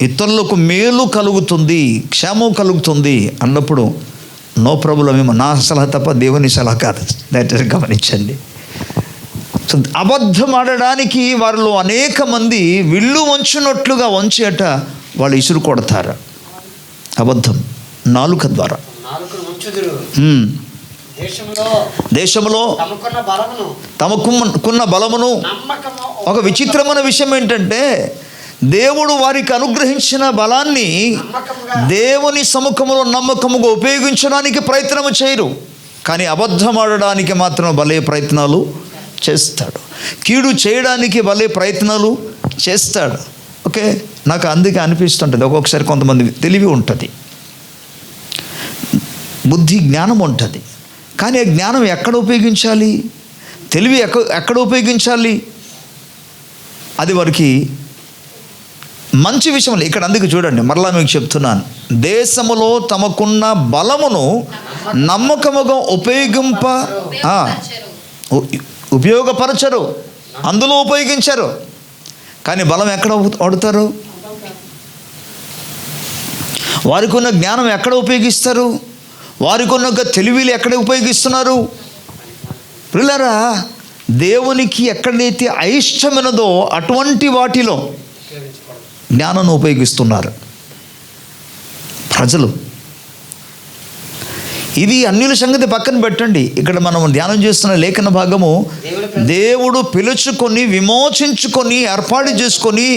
ఇతరులకు మేలు కలుగుతుంది, క్షేమం కలుగుతుంది అన్నప్పుడు నో ప్రాబ్లం, ఏమో నా సలహా తప్ప దేవుని సలహా కాదు. దయచేసి గమనించండి. సో అబద్ధం ఆడడానికి వారిలో అనేక మంది విల్లు వంచినట్లుగా వంచేట వాళ్ళు ఇసురు కొడతారు. అబద్ధం నాలుక ద్వారా. దేశంలో తమకున్న బలమును. ఒక విచిత్రమైన విషయం ఏంటంటే, దేవుడు వారికి అనుగ్రహించిన బలాన్ని దేవుని సముఖములో నమ్మకముగా ఉపయోగించడానికి ప్రయత్నము చేయరు, కానీ అబద్ధం ఆడడానికి మాత్రం భలే ప్రయత్నాలు చేస్తాడు. కీడు చేయడానికి భలే ప్రయత్నాలు చేస్తాడు. ఓకే, నాకు అందుకే అనిపిస్తుంటుంది ఒక్కొక్కసారి కొంతమంది తెలివి ఉంటుంది, బుద్ధి జ్ఞానం ఉంటుంది, కానీ ఆ జ్ఞానం ఎక్కడ ఉపయోగించాలి, తెలివి ఎక్కడ ఉపయోగించాలి, అది వారికి మంచి విషయంలో. ఇక్కడ అందుకు చూడండి, మరలా మీకు చెప్తున్నాను, దేశములో తమకున్న బలమును నమ్మకముగా ఉపయోగపరచరు, అందులో ఉపయోగించరు. కానీ బలం ఎక్కడ వాడుతారు, వారికి ఉన్న జ్ఞానం ఎక్కడ ఉపయోగిస్తారు, వారికి ఉన్న తెలివిలు ఎక్కడ ఉపయోగిస్తున్నారు. పిల్లరా, దేవునికి ఎక్కడైతే అయిష్టమైనదో అటువంటి వాటిలో జ్ఞానాన్ని ఉపయోగిస్తున్నారు ప్రజలు. ఇది అన్యుల సంగతి పక్కన పెట్టండి. ఇక్కడ మనం ధ్యానం చేస్తున్న లేఖన భాగము, దేవుడు పిలుచుకొని విమోచించుకొని ఏర్పాటు చేసుకొని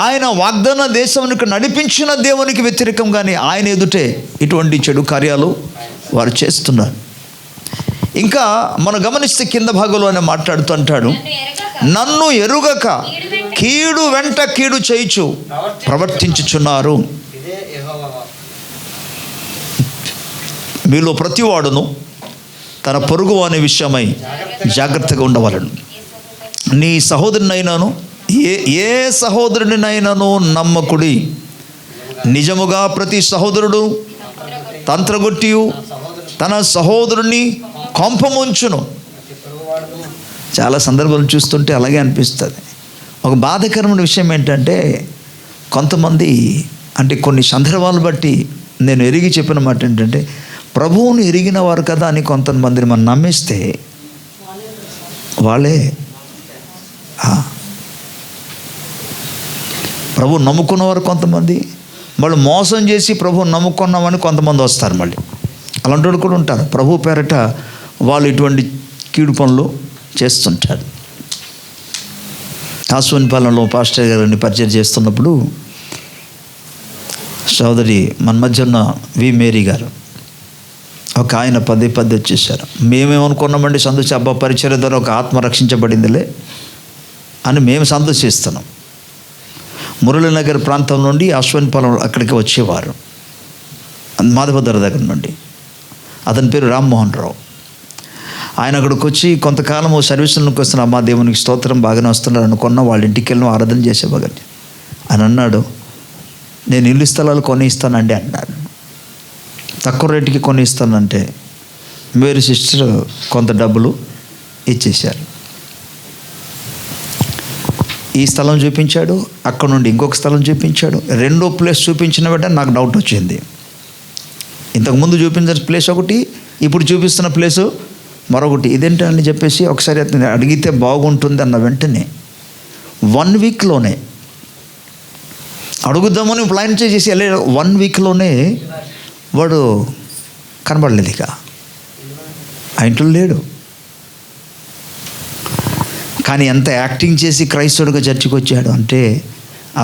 ఆయన వాగ్దాన దేశానికి నడిపించిన దేవునికి వ్యతిరేకంగానే ఆయన ఎదుటే ఇటువంటి చెడు కార్యాలు వారు చేస్తున్నారు. ఇంకా మనం గమనిస్తే కింద భాగంలోనే మాట్లాడుతూ అంటాడు, నన్ను ఎరుగక కీడు వెంట కీడు చేయుచు ప్రవర్తించుచున్నారు. మీలో ప్రతివాడును తన పొరుగు అనే విషయమై జాగ్రత్తగా ఉండవలను. నీ సహోదరునైనాను ఏ సహోదరునినైనాను నమ్మకుడి. నిజముగా ప్రతి సహోదరుడు తంత్రగొట్టియు తన సహోదరుని కొంపముంచును. చాలా సందర్భాలు చూస్తుంటే అలాగే అనిపిస్తుంది. ఒక బాధాకరమైన విషయం ఏంటంటే, కొంతమంది అంటే కొన్ని సందర్భాలు బట్టి నేను ఎరిగి చెప్పిన మాట ఏంటంటే, ప్రభువుని ఎరిగిన వారు కదా అని కొంతమందిని మనం నమ్మిస్తే వాళ్ళే ప్రభువు నమ్ముకున్నవారు కొంతమంది, వాళ్ళు మోసం చేసి ప్రభువుని నమ్ముకున్నామని కొంతమంది వస్తారు. మళ్ళీ అలాంటి వాళ్ళు కూడా ఉంటారు. ప్రభు పేరట వాళ్ళు ఇటువంటి కీడు పనులు చేస్తుంటారు. ఆశ్వన్పాలెంలో పాస్టర్ గారిని పరిచయం చేస్తున్నప్పుడు సోదరి మన మధ్య ఉన్న వి మేరీ గారు ఒక ఆయన పదే వచ్చేసారు. మేమేమనుకున్నామండి, సంతోషి అబ్బా పరిచర్య ద్వారా ఒక ఆత్మ రక్షించబడిందిలే అని మేము సంతోషిస్తున్నాం. మురళీనగర్ ప్రాంతం నుండి ఆశ్వన్పాలెం అక్కడికి వచ్చేవారు, మాధవధర దగ్గర నుండి. అతని పేరు రామ్మోహన్ రావు. ఆయన అక్కడికి వచ్చి కొంతకాలం సర్వీసులకు వస్తున్న అమ్మా దేవునికి స్తోత్రం బాగానే వస్తున్నారు అనుకున్న వాళ్ళ ఇంటికి వెళ్ళి ఆరాధన చేసేవాగండి అని అన్నాడు. నేను ఇల్లు స్థలాలు కొని ఇస్తానండి అన్నాడు. తక్కువ రేటుకి కొని ఇస్తానంటే వేరే సిస్టర్ కొంత డబ్బులు ఇచ్చేశారు. ఈ స్థలం చూపించాడు, అక్కడ నుండి ఇంకొక స్థలం చూపించాడు. రెండో ప్లేస్ చూపించిన వెంటనే నాకు డౌట్ వచ్చింది. ఇంతకుముందు చూపించిన ప్లేస్ ఒకటి, ఇప్పుడు చూపిస్తున్న ప్లేసు మరొకటి. ఇదేంటని చెప్పేసి ఒకసారి అతను అడిగితే బాగుంటుంది అన్న వెంటనే 1 వీక్లోనే అడుగుదామని ప్లాన్ చేసి వెళ్ళే 1 వీక్లోనే వాడు కనబడలేదు. ఇక ఆ ఇంట్లో లేడు. కానీ ఎంత యాక్టింగ్ చేసి క్రైస్తవుడిగా చర్చికి వచ్చాడు అంటే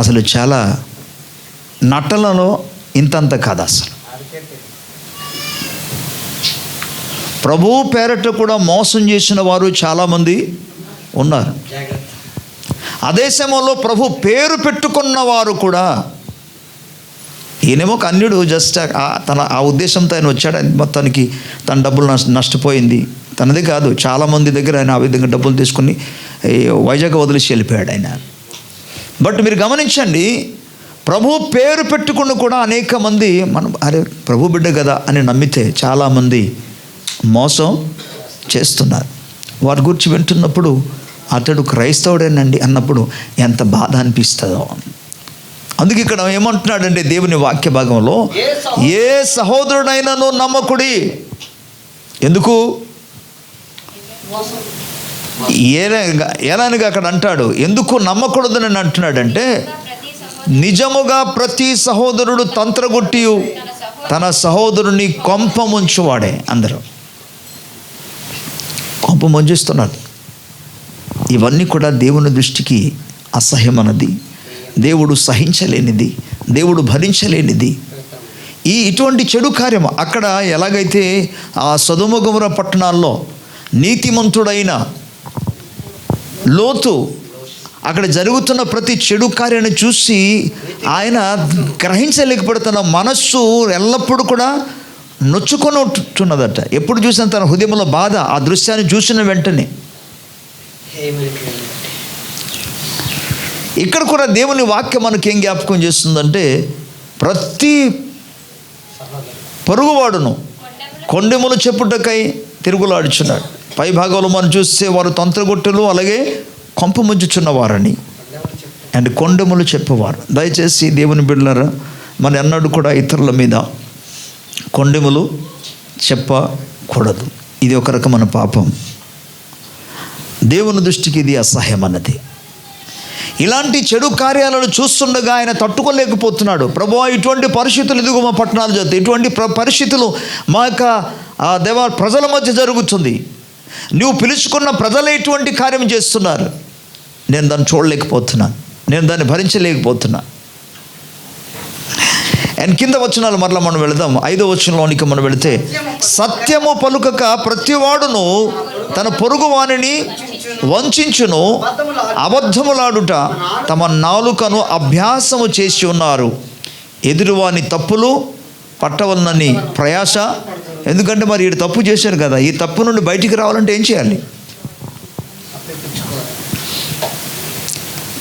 అసలు చాలా నటనలో ఇంతంత కాదు. అసలు ప్రభువు పేరట కూడా మోసం చేసిన వారు చాలామంది ఉన్నారు. అదే సమయంలో ప్రభు పేరు పెట్టుకున్న వారు కూడా, ఈయనేమో ఒక అన్యుడు, జస్ట్ ఆ ఉద్దేశంతో ఆయన వచ్చాడు. మొత్తానికి తన డబ్బులు నష్టపోయింది తనది కాదు, చాలామంది దగ్గర ఆయన ఆ విధంగా డబ్బులు తీసుకుని వైజాగ్ వదిలేసి వెళ్ళిపోయాడు ఆయన. బట్ మీరు గమనించండి, ప్రభు పేరు పెట్టుకుని కూడా అనేక మంది మనం అరే ప్రభు బిడ్డ కదా అని నమ్మితే చాలామంది మోసం చేస్తున్నారు. వారి గురించి వింటున్నప్పుడు అతడు క్రైస్తవుడేనండి అన్నప్పుడు ఎంత బాధ అనిపిస్తుందో. అందుకే ఇక్కడ ఏమంటున్నాడంటే దేవుని వాక్య భాగంలో, ఏ సహోదరుడైనను నమ్మకుడి. ఎందుకు? ఏలనగా అక్కడ అంటాడు, ఎందుకు నమ్మకూడదని అంటున్నాడంటే, నిజముగా ప్రతి సహోదరుడు తంత్రగొట్టి తన సహోదరుని కొంప ముంచువాడే. అందరూ కొంప ముంచుస్తున్నారు. ఇవన్నీ కూడా దేవుని దృష్టికి అసహ్యమన్నది, దేవుడు సహించలేనిది, దేవుడు భరించలేనిది. ఇటువంటి చెడు కార్యం అక్కడ ఎలాగైతే ఆ సొదొమ గొమొర్రా పట్టణాల్లో నీతిమంతుడైన లోతు అక్కడ జరుగుతున్న ప్రతి చెడు కార్యాన్ని చూసి ఆయన గ్రహించలేకపోతున్న మనస్సు ఎల్లప్పుడూ కూడా నొచ్చుకొని ఉంటున్నదట. ఎప్పుడు చూసినా తన హృదయంలో బాధ, ఆ దృశ్యాన్ని చూసిన వెంటనే. ఇక్కడ కూడా దేవుని వాక్యం మనకి ఏం జ్ఞాపకం చేస్తుందంటే, ప్రతి పొరుగువాడును కొండెములు చెప్పుటకై తిరుగులాడుచున్నాడు. పై భాగంలో మనం చూస్తే వారు తంత్రగొట్టెలు అలాగే కొంప ముంచుచున్నవారని అండ్ కొండెములు చెప్పేవారు. దయచేసి దేవుని బిడ్డలారా, మన ఎన్నడూ కూడా ఇతరుల మీద కొండెములు చెప్పకూడదు. ఇది ఒక రకమైన పాపం. దేవుని దృష్టికి ఇది అసహ్యం అన్నది. ఇలాంటి చెడు కార్యాలను చూస్తుండగా ఆయన తట్టుకోలేకపోతున్నాడు. ప్రభువా, ఇటువంటి పరిస్థితులు ఇదిగో మా పట్టణాలు జరుగుతాయి, ఇటువంటి పరిస్థితులు మా యొక్క దేవ ప్రజల మధ్య జరుగుతుంది, నువ్వు పిలుచుకున్న ప్రజలే ఇటువంటి కార్యం చేస్తున్నారు, నేను దాన్ని చూడలేకపోతున్నా, నేను దాన్ని భరించలేకపోతున్నా. అండ్ కింద వచనాలు మరలా మనం వెళదాం. 5వ వచనంలోనికి మనం వెళితే, సత్యము పలుకక ప్రతివాడును తన పొరుగు వానిని వంచును, అబద్ధములాడుట తమ నాలుకను అభ్యాసము చేసి ఉన్నారు, ఎదురువాని తప్పులు పట్టవలనని ప్రయాస. ఎందుకంటే మరి వీడు తప్పు చేశారు కదా, ఈ తప్పు నుండి బయటికి రావాలంటే ఏం చేయాలి?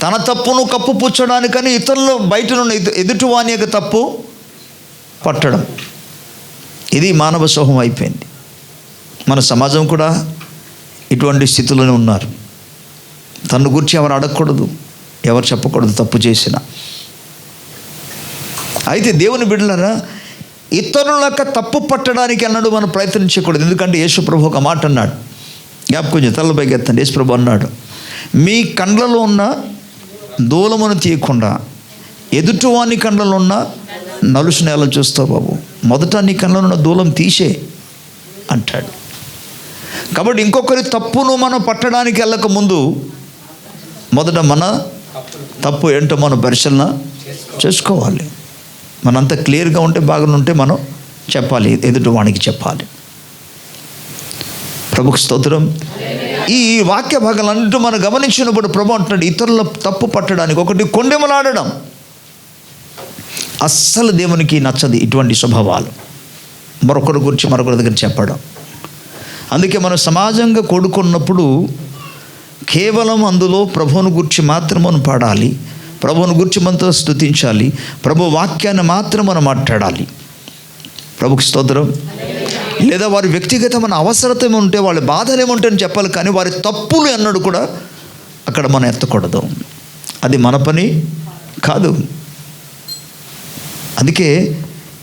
తన తప్పును కప్పుపుచ్చడానికని ఇతరులు బయట నుండి ఎదుటివాని యొక్క తప్పు పట్టడం. ఇది మానవ స్వభావం అయిపోయింది. మన సమాజం కూడా ఇటువంటి స్థితిలోనే ఉన్నారు. తన గురించి ఎవరు అడగకూడదు, ఎవరు చెప్పకూడదు తప్పు చేసిన. అయితే దేవుని బిడ్డలారా, ఇతరులకు తప్పు పట్టడానికి అన్నాడు మనం ప్రయత్నించకూడదు. ఎందుకంటే యేసు ప్రభు ఒక మాట అన్నాడు, జ్ఞాపకం తలపైకి ఎత్తండి. యేసు ప్రభు అన్నాడు, మీ కండ్లలో ఉన్న దూలమును తీయకుండా ఎదుటివాని కండ్లలో ఉన్న నలుసు నేల చూస్తావు బాబు, మొదట నీ కండ్లలో ఉన్న దూలం తీసే అంటాడు. కాబట్టి ఇంకొకరి తప్పును మనం పట్టడానికి వెళ్ళక ముందు మొదట మన తప్పు ఏంటో మనం పరిశీలన చేసుకోవాలి. మనంత క్లియర్గా ఉంటే బాగుంటే మనం చెప్పాలి, ఎదుటి వానికి చెప్పాలి. ప్రభుకు స్తోత్రం. ఈ వాక్య భాగాలన్నింటి మనం గమనించినప్పుడు ప్రభు అంటున్నాడు, ఇతరుల తప్పు పట్టడానికి ఒకటి కొండెములాడడం అస్సలు దేవునికి నచ్చదు. ఇటువంటి స్వభావాలు మరొకరి గురించి మరొకరి దగ్గర చెప్పడం. అందుకే మనం సమాజంగా కూడుకున్నప్పుడు కేవలం అందులో ప్రభువుని గురించి మాత్రం మనం పాడాలి, ప్రభువుని గురించి మనతో స్తుతించాలి, ప్రభు వాక్యాన్ని మాత్రం మనం మాట్లాడాలి. ప్రభుకు స్తోత్రం. లేదా వారి వ్యక్తిగతమైన అవసరత ఏముంటే, వాళ్ళ బాధలు ఏముంటాయని చెప్పాలి, కానీ వారి తప్పులు అన్నాడు కూడా అక్కడ మనం ఎత్తకూడదు. అది మన పని కాదు. అందుకే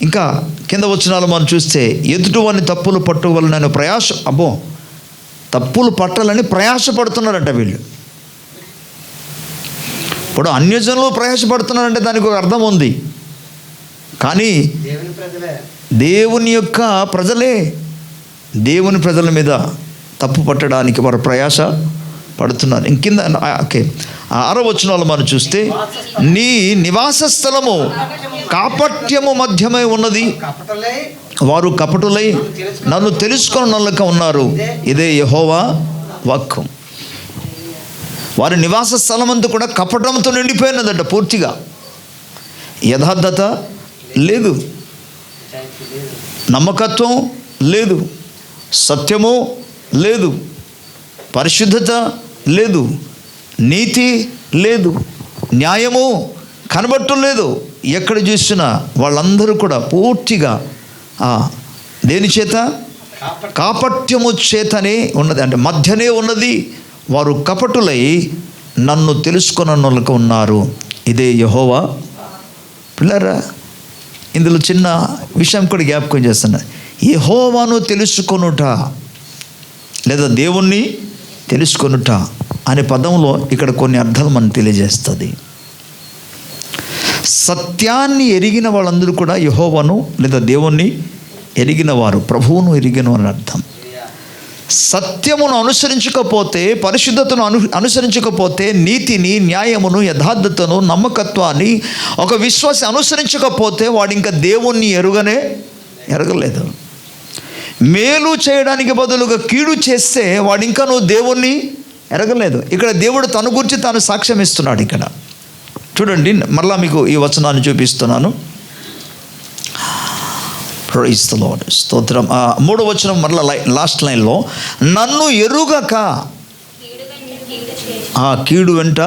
ఇంకా కింద వచనాలు మనం చూస్తే, ఎదుటివాని తప్పులు పట్టువలన ప్రయాస. అబ్బో, తప్పులు పట్టాలని ప్రయాసపడుతున్నారంట వీళ్ళు. ఇప్పుడు అన్యజనులు ప్రయాసపడుతున్నారంటే దానికి ఒక అర్థం ఉంది. కానీ దేవుని యొక్క ప్రజలే దేవుని ప్రజల మీద తప్పు పట్టడానికి వారు ప్రయాస పడుతున్నారు. ఇంకింద ఓకే 6వ వచనంలో మనం చూస్తే, నీ నివాస స్థలము కాపట్యము మధ్యమై ఉన్నది. వారు కపటులై నన్ను తెలుసుకొనలేక ఉన్నారు. ఇదే యెహోవా వాక్కు. వారి నివాస స్థలమంతా కూడా కపటంతో నిండిపోయినదట. పూర్తిగా యథార్థత లేదు, నమ్మకత్వం లేదు, సత్యము లేదు, పరిశుద్ధత లేదు, నీతి లేదు, న్యాయము కనబట్టలేదు. ఎక్కడ చూసినా వాళ్ళందరూ కూడా పూర్తిగా దేని చేత? కాపట్యము చేతనే ఉన్నది, అంటే మధ్యనే ఉన్నది. వారు కపటులై నన్ను తెలుసుకొననొల్లక ఉన్నారు. ఇదే యెహోవా. పిల్లరా, ఇందులో చిన్న విషయం కూడా జ్ఞాపకం చేస్తున్నా. యెహోవాను తెలుసుకొనుట లేదా దేవుణ్ణి తెలుసుకొనుట అనే పదంలో ఇక్కడ కొన్ని అర్థాలు మనకు తెలియజేస్తుంది. సత్యాన్ని ఎరిగిన వాళ్ళందరూ కూడా యెహోవాను లేదా దేవుణ్ణి ఎరిగిన వారు, ప్రభువును ఎరిగిన వారు అర్థం. సత్యమును అనుసరించకపోతే, పరిశుద్ధతను అనుసరించకపోతే, నీతిని, న్యాయమును, యథార్థతను, నమ్మకత్వాన్ని ఒక విశ్వాసి అనుసరించకపోతే వాడు ఇంకా దేవుణ్ణి ఎరగలేదు. మేలు చేయడానికి బదులుగా కీడు చేస్తే వాడు ఇంకా నువ్వు దేవుణ్ణి ఎరగలేదు. ఇక్కడ దేవుడు తన గురించి తాను సాక్ష్యం ఇస్తున్నాడు. ఇక్కడ చూడండి, మరలా మీకు ఈ వచనాన్ని చూపిస్తున్నాను. Praise the Lord. స్తోత్రం. 3వ వచనం మరలా లాస్ట్ లైన్లో, నన్ను ఎరుగక, కీడు వెంట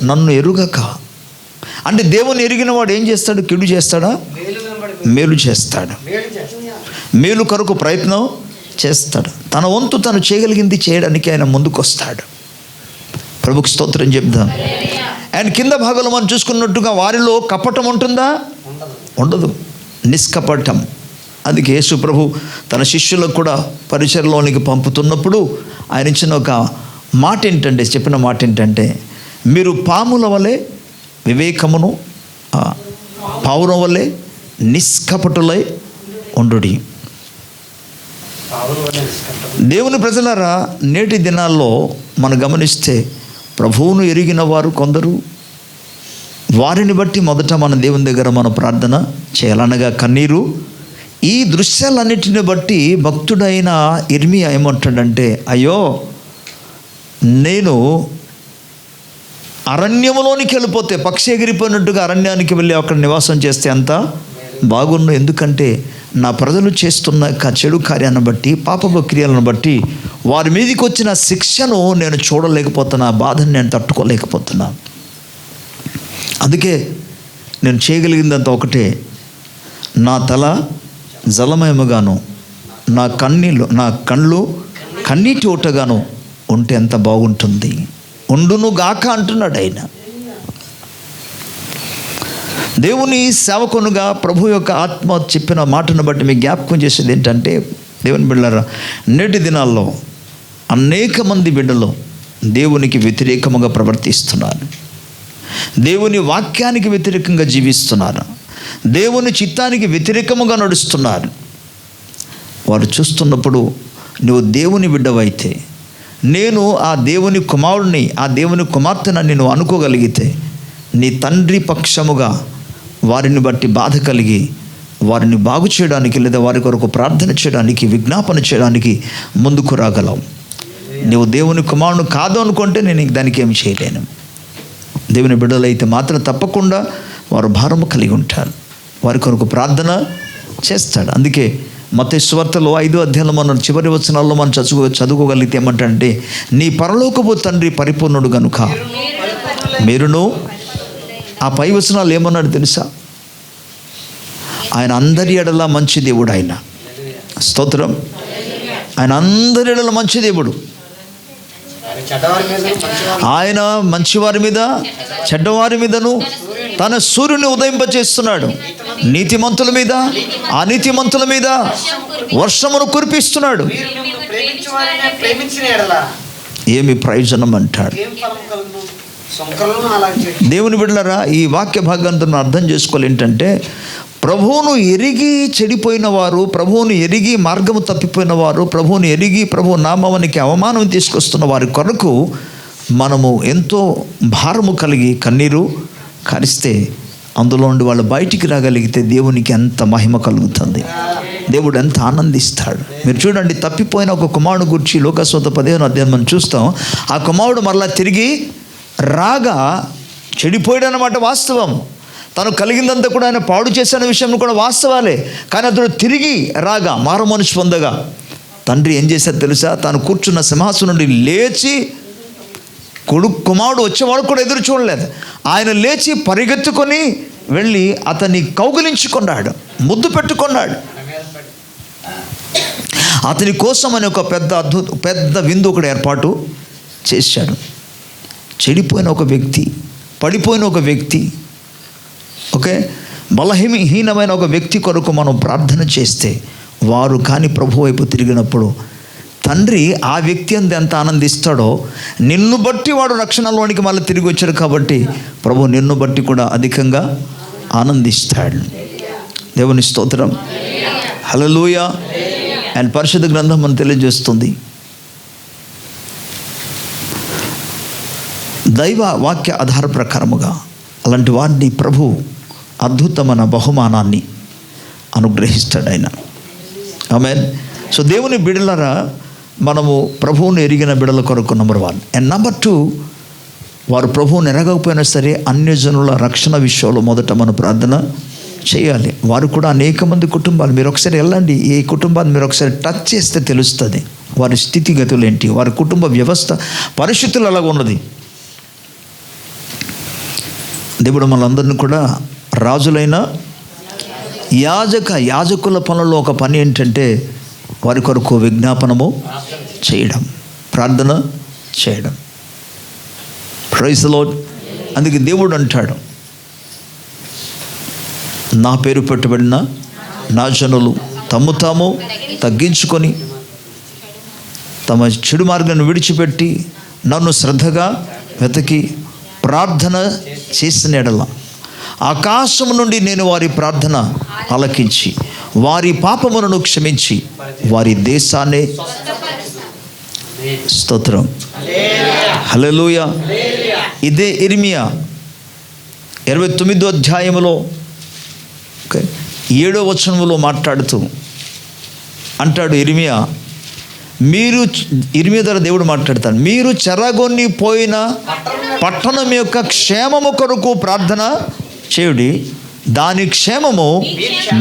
నన్ను ఎరుగక అంటే దేవుని ఎరిగిన వాడు ఏం చేస్తాడు? కీడు చేస్తాడా? మేలు చేస్తాడు. మేలు కొరకు ప్రయత్నం చేస్తాడు. తన వంతు తను చేయగలిగింది చేయడానికి ఆయన ముందుకు వస్తాడు. ప్రభుకి స్తోత్రం చెప్దాం. ఆయన కింద భాగంలో మనం చూసుకున్నట్టుగా వారిలో కపటం ఉంటుందా? ఉండదు, నిష్కపటం. అందుకే యేసు ప్రభు తన శిష్యులకు కూడా పరిచర్లోనికి పంపుతున్నప్పుడు ఆయన ఇచ్చిన ఒక మాట ఏంటంటే, చెప్పిన మాట ఏంటంటే, మీరు పాముల వలె వివేకమును, పావురం వలె నిష్కపటులై ఉండుడి. దేవుని ప్రజలారా, నేటి దినాల్లో మనం గమనిస్తే ప్రభువును ఎరిగిన వారు కొందరు, వారిని బట్టి మొదట మన దేవుని దగ్గర మనం ప్రార్థన చేయాలనగా కన్నీరు. ఈ దృశ్యాలన్నిటిని బట్టి భక్తుడైన ఇర్మియా ఏమంటాడంటే, అయ్యో నేను అరణ్యములోనికి వెళ్ళిపోతే, పక్షి ఎగిరిపోయినట్టుగా అరణ్యానికి వెళ్ళి అక్కడ నివాసం చేస్తే అంత బాగుండు. ఎందుకంటే నా ప్రజలు చేస్తున్న చెడు కార్యాన్ని బట్టి, పాపపు క్రియలను బట్టి వారి మీదకి వచ్చిన శిక్షను నేను చూడలేకపోతున్నా, బాధను నేను తట్టుకోలేకపోతున్నా. అందుకే నేను చేయగలిగిందంత ఒకటే, నా తల జలమయముగాను, నా కళ్ళు కన్నీటి ఊటగాను ఉంటే ఎంత బాగుంటుంది. ఉండును గాక అంటున్నాడు ఆయన. దేవుని సేవకునుగా ప్రభు యొక్క ఆత్మ చెప్పిన మాటను బట్టి మీకు జ్ఞాపకం చేసేది ఏంటంటే, దేవుని బిడ్డలారా, నేటి దినాల్లో అనేక మంది బిడ్డలు దేవునికి వ్యతిరేకముగా ప్రవర్తిస్తున్నారు, దేవుని వాక్యానికి వ్యతిరేకంగా జీవిస్తున్నారు, దేవుని చిత్తానికి వ్యతిరేకముగా నడుస్తున్నారు. వారు చూస్తున్నప్పుడు నువ్వు దేవుని బిడ్డవైతే, నేను ఆ దేవుని కుమారుడిని, ఆ దేవుని కుమార్తెనని నువ్వు అనుకోగలిగితే, నీ తండ్రి పక్షముగా వారిని బట్టి బాధ కలిగి వారిని బాగు చేయడానికి లేదా వారి కొరకు ప్రార్థన చేయడానికి, విజ్ఞాపన చేయడానికి ముందుకు రాగలవు. నువ్వు దేవుని కుమారుడు కాదు అనుకుంటే నేను దానికి ఏమి చేయలేను. దేవుని బిడ్డలైతే మాత్రం తప్పకుండా వారు భారము కలిగి ఉంటారు, వారి కొరకు ప్రార్థన చేస్తాడు. అందుకే మత్తయి సువార్తలో 5వ అధ్యాయంలో మనం చివరి వచనాల్లో మనం చదువుకోగలిగితే ఏమంటే, నీ పరలోకపు తండ్రి పరిపూర్ణుడు గనుక మీరును. ఆ పై వచనాలు ఏమన్నాడు తెలుసా? ఆయన అందరి ఎడల మంచి దేవుడు. ఆయన స్తోత్రం. ఆయన అందరి ఎడల మంచి దేవుడు. ఆయన మంచివారి మీద చెడ్డవారి మీదను తన సూర్యుని ఉదయింపచేస్తున్నాడు. నీతిమంతుల మీద అనీతిమంతుల మీద వర్షమును కురిపిస్తున్నాడు. ఏమి ప్రయోజనం అంటాడు. దేవుని బిడ్డలారా, ఈ వాక్య భాగాంతో అర్థం చేసుకోవాలి ఏంటంటే, ప్రభువును ఎరిగి చెడిపోయిన వారు, ప్రభువును ఎరిగి మార్గము తప్పిపోయిన వారు, ప్రభువును ఎరిగి ప్రభు నామానికి అవమానం తీసుకొస్తున్న వారి కొరకు మనము ఎంతో భారము కలిగి కన్నీరు కారిస్తే అందులో నుండి వాళ్ళు బయటికి రాగలిగితే దేవునికి ఎంత మహిమ కలుగుతుంది, దేవుడు ఎంత ఆనందిస్తాడు. మీరు చూడండి, తప్పిపోయిన ఒక కుమారుడు గురించి లోకాసువార్త 15వ అధ్యాయం మనం చూస్తాం. ఆ కుమారుడు మరలా తిరిగి రాగా చెడిపోయాడు అన్నమాట, వాస్తవం. తను కలిగిందంతా కూడా ఆయన పాడు చేసిన విషయం కూడా వాస్తవాలే. కానీ అతడు తిరిగి రాగా, మారు మనసు పొందగా, తండ్రి ఏం చేశారు తెలుసా? తాను కూర్చున్న సింహాసనం నుండి లేచి, కుమారుడు వచ్చేవాడు కూడా ఎదురు చూడలేదు, ఆయన లేచి పరిగెత్తుకొని వెళ్ళి అతన్ని కౌగిలించుకున్నాడు, ముద్దు పెట్టుకున్నాడు. అతని కోసం అని ఒక పెద్ద విందు ఒకటి ఏర్పాటు చేశాడు. చెడిపోయిన ఒక వ్యక్తి, పడిపోయిన ఒక వ్యక్తి, బలహీనమైన ఒక వ్యక్తి కొరకు మనం ప్రార్థన చేస్తే వారు కానీ ప్రభు వైపు తిరిగినప్పుడు తండ్రి ఆ వ్యక్తి ఎంత ఆనందిస్తాడో, నిన్ను బట్టి వాడు రక్షణలోనికి మళ్ళీ తిరిగి వచ్చాడు కాబట్టి ప్రభు నిన్ను బట్టి కూడా అధికంగా ఆనందిస్తాడు. దేవుని స్తోత్రం, హల్లెలూయా. అండ్ పరిశుద్ధ గ్రంథం మనం తెలియజేస్తుంది, దైవ వాక్య ఆధార ప్రకారముగా అలాంటి వారిని ప్రభు అద్భుతమైన బహుమానాన్ని అనుగ్రహిస్తాడు ఆయన. ఆమేన్. సో దేవుని బిడలరా, మనము ప్రభువుని ఎరిగిన బిడల కొరకు నెంబర్ 1. అండ్ నెంబర్ 2, వారు ప్రభువుని ఎరగకపోయినా సరే అన్యజనుల రక్షణ విషయంలో మొదట మనం ప్రార్థన చేయాలి. వారు కూడా అనేక మంది కుటుంబాలు, మీరు ఒకసారి వెళ్ళండి, ఈ కుటుంబాన్ని మీరు ఒకసారి టచ్ చేస్తే తెలుస్తుంది వారి స్థితిగతులు ఏంటి, వారి కుటుంబ వ్యవస్థ పరిస్థితులు అలాగ ఉన్నది. దేవుడు మనందరినీ కూడా రాజులైన యాజకుల పనుల్లో ఒక పని ఏంటంటే వారి కొరకు విజ్ఞాపనము చేయడం, ప్రార్థన చేయడం. Praise the Lord. అందుకే దేవుడు అంటాడు, నా పేరు పెట్టబడిన నా జనులు తమ్ము తాము తగ్గించుకొని తమ చెడు మార్గాన్ని విడిచిపెట్టి నన్ను శ్రద్ధగా వెతికి ప్రార్థన చేసిన ఎడల ఆకాశం నుండి నేను వారి ప్రార్థన ఆలకించి వారి పాపములను క్షమించి వారి దేశాన్ని, స్తోత్రం, హల్లెలూయా. ఇదే ఇర్మియా 29వ అధ్యాయములో 7వ వచనములో మాట్లాడుతూ అంటాడు ఇర్మియా, ఇర్మియా ద్వారా దేవుడు మాట్లాడతాడు, మీరు చెరగొని పోయిన పట్టణం యొక్క క్షేమము కొరకు ప్రార్థన చేయుడి, దాని క్షేమము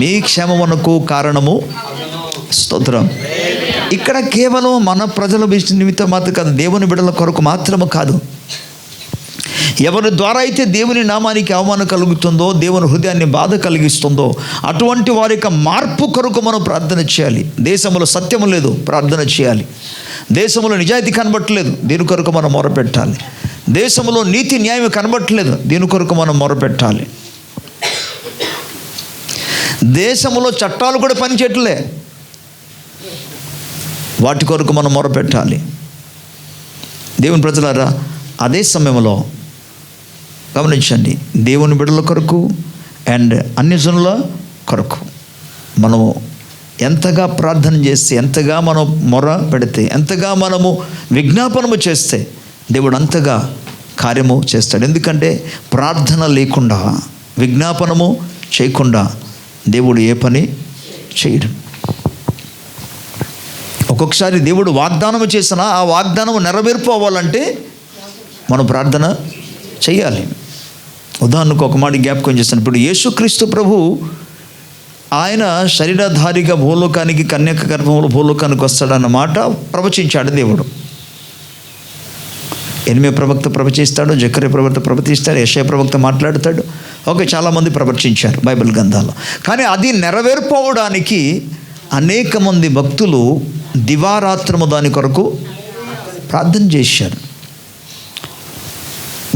మీ క్షేమమునకు కారణము. స్తోత్రం. ఇక్కడ కేవలం మన ప్రజల నిమిత్తం మాత్రం కాదు, దేవుని బిడ్డల కొరకు మాత్రము కాదు. ఎవరి ద్వారా అయితే దేవుని నామానికి అవమానం కలుగుతుందో, దేవుని హృదయాన్ని బాధ కలిగిస్తుందో అటువంటి వారి యొక్క మార్పు కొరకు మనం ప్రార్థన చేయాలి. దేశంలో సత్యము లేదు, ప్రార్థన చేయాలి. దేశంలో నిజాయితీ కనబట్టలేదు, దీని కొరకు మనం మొరపెట్టాలి. దేశంలో నీతి న్యాయం కనబట్టలేదు, దీని కొరకు మనం మొరపెట్టాలి. దేశంలో చట్టాలు కూడా పనిచేయట్లే, వాటి కొరకు మనం మొరపెట్టాలి. దేవుని ప్రజలారా, అదే సమయంలో గమనించండి, దేవుని బిడ్డల కొరకు అండ్ అన్యజనుల కొరకు మనము ఎంతగా ప్రార్థన చేస్తే, ఎంతగా మనం మొర పెడితే, ఎంతగా మనము విజ్ఞాపనము చేస్తే దేవుడు అంతగా కార్యము చేస్తాడు. ఎందుకంటే ప్రార్థన లేకుండా, విజ్ఞాపనము చేయకుండా దేవుడు ఏ పని చేయడు. ఒక్కొక్కసారి దేవుడు వాగ్దానము చేసినా ఆ వాగ్దానము నెరవేర్పు అవ్వాలంటే మనం ప్రార్థన చేయాలి. ఉదాహరణకు ఒక మాట జ్ఞాపకం చేస్తాను. ఇప్పుడు యేసుక్రీస్తు ప్రభు ఆయన శరీరధారిగా భూలోకానికి, కన్యక గర్భంలో భూలోకానికి వస్తాడన్న మాట ప్రవచించాడు దేవుడు. ఎనిమిది ప్రవక్త ప్రవచిస్తాడు, జకర్యా ప్రవక్త ప్రవచిస్తాడు, యెషయా ప్రవక్త మాట్లాడతాడు. చాలామంది ప్రవచించారు బైబిల్ గ్రంథాల్లో. కానీ అది నెరవేర్పోవడానికి అనేక మంది భక్తులు దివారాత్రము దాని కొరకు ప్రార్థన చేశారు.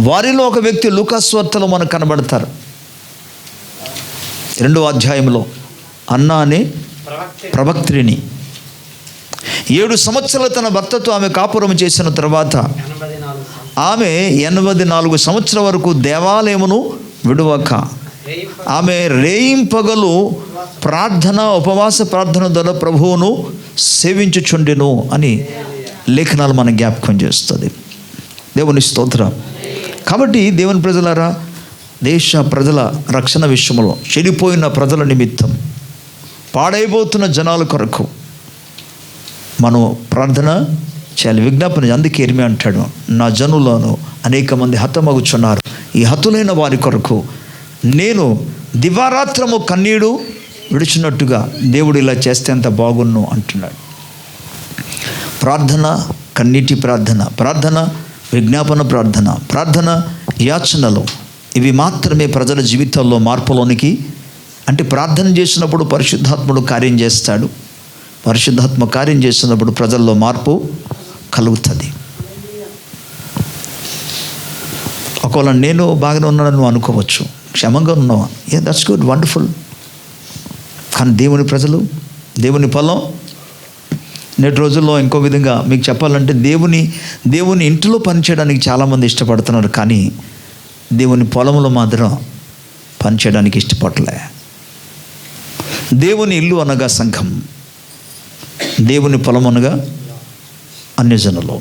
వారిలో ఒక వ్యక్తి లూకాసు వార్తలో మనకు కనబడతారు. 2వ అధ్యాయంలో అన్నా అనే ప్రవక్త్రిని 7 సంవత్సరాలు తన భర్తతో ఆమె కాపురం చేసిన తర్వాత ఆమె 84 సంవత్సరాల వరకు దేవాలయమును విడువక ఆమె రేయింపగలు ప్రార్థన, ఉపవాస ప్రార్థన ద్వారా ప్రభువును సేవించుచుండెను అని లేఖనాలు మన జ్ఞాపకం చేస్తుంది. దేవుని స్తోత్రం. కాబట్టి దేవుని ప్రజలారా, దేశ ప్రజల రక్షణ విషయంలో, చెడిపోయిన ప్రజల నిమిత్తం, పాడైపోతున్న జనాల కొరకు మనం ప్రార్థన చేయాలి, విజ్ఞాపన. అందుకే ఇర్మియా అంటాడు, నా జనులను అనేక మంది హతమగుచున్నారు, ఈ హతులైన వారి కొరకు నేను దివారాత్రము కన్నీడు విడిచినట్టుగా దేవుడు ఇలా చేస్తే ఎంత బాగున్ను అంటున్నాడు. ప్రార్థన, కన్నీటి ప్రార్థన, ప్రార్థన, విజ్ఞాపన ప్రార్థన, ప్రార్థన, యాచనలు, ఇవి మాత్రమే ప్రజల జీవితాల్లో మార్పులోనికి, అంటే ప్రార్థన చేసినప్పుడు పరిశుద్ధాత్ముడు కార్యం చేస్తాడు. పరిశుద్ధాత్మ కార్యం చేసినప్పుడు ప్రజల్లో మార్పు కలుగుతుంది. ఒకవేళ నేను బాగానే ఉన్నానని నువ్వు అనుకోవచ్చు, క్షేమంగా ఉన్నావా, దట్స్ గుడ్, వండర్ఫుల్. కానీ దేవుని ప్రజలు, దేవుని పొలం, నేటి రోజుల్లో ఇంకో విధంగా మీకు చెప్పాలంటే దేవుని ఇంటిలో పనిచేయడానికి చాలామంది ఇష్టపడుతున్నారు, కానీ దేవుని పొలంలో మాత్రం పనిచేయడానికి ఇష్టపడలే. దేవుని ఇల్లు అనగా సంఘం, దేవుని పొలం అనగా అన్యజనులు.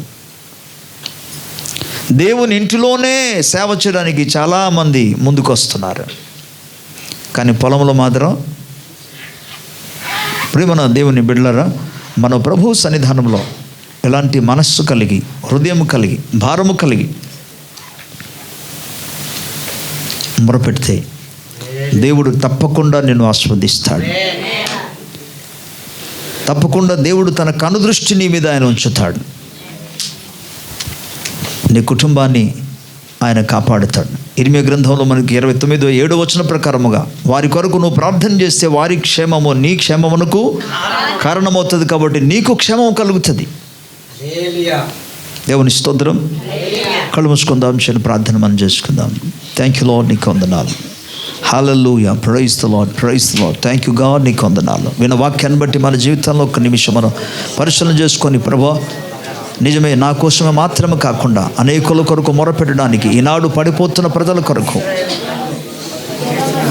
దేవుని ఇంటిలోనే సేవ చేయడానికి చాలామంది ముందుకు వస్తున్నారు, కానీ పొలంలో మాత్రం. ప్రియమైన దేవుని బిడ్డలారా, మన ప్రభు సన్నిధానంలో ఎలాంటి మనస్సు కలిగి, హృదయం కలిగి, భారము కలిగి మొరపెడితే దేవుడు తప్పకుండా నిన్ను ఆస్వాదిస్తాడు. తప్పకుండా దేవుడు తన కనుదృష్టి నీ మీద ఆయన ఉంచుతాడు. నీ కుటుంబాన్ని ఆయన కాపాడుతాడు. ఇర్మియా గ్రంథంలో మనకి 29:7 ప్రకారముగా, వారి కొరకు నువ్వు ప్రార్థన చేస్తే వారి క్షేమము నీ క్షేమమునకు కారణమవుతుంది, కాబట్టి నీకు క్షేమం కలుగుతుంది. దేవుని స్తోత్రం. కళ్ళు మూసుకుందాం, చిన్న ప్రార్థన మనం చేసుకుందాం. థ్యాంక్ యూ లార్డ్, నీకు వందనాలు. Hallelujah, praise the Lord, praise the Lord. Thank you God, నీకు వందనాలు. విన్న వాక్యాన్ని బట్టి మన జీవితంలో ఒక నిమిషం మనం పరిశీలన చేసుకొని, ప్రభువా నిజమే, నా కోసమే మాత్రమే కాకుండా అనేకుల కొరకు మొరపెట్టడానికి, ఈనాడు పడిపోతున్న ప్రజల కొరకు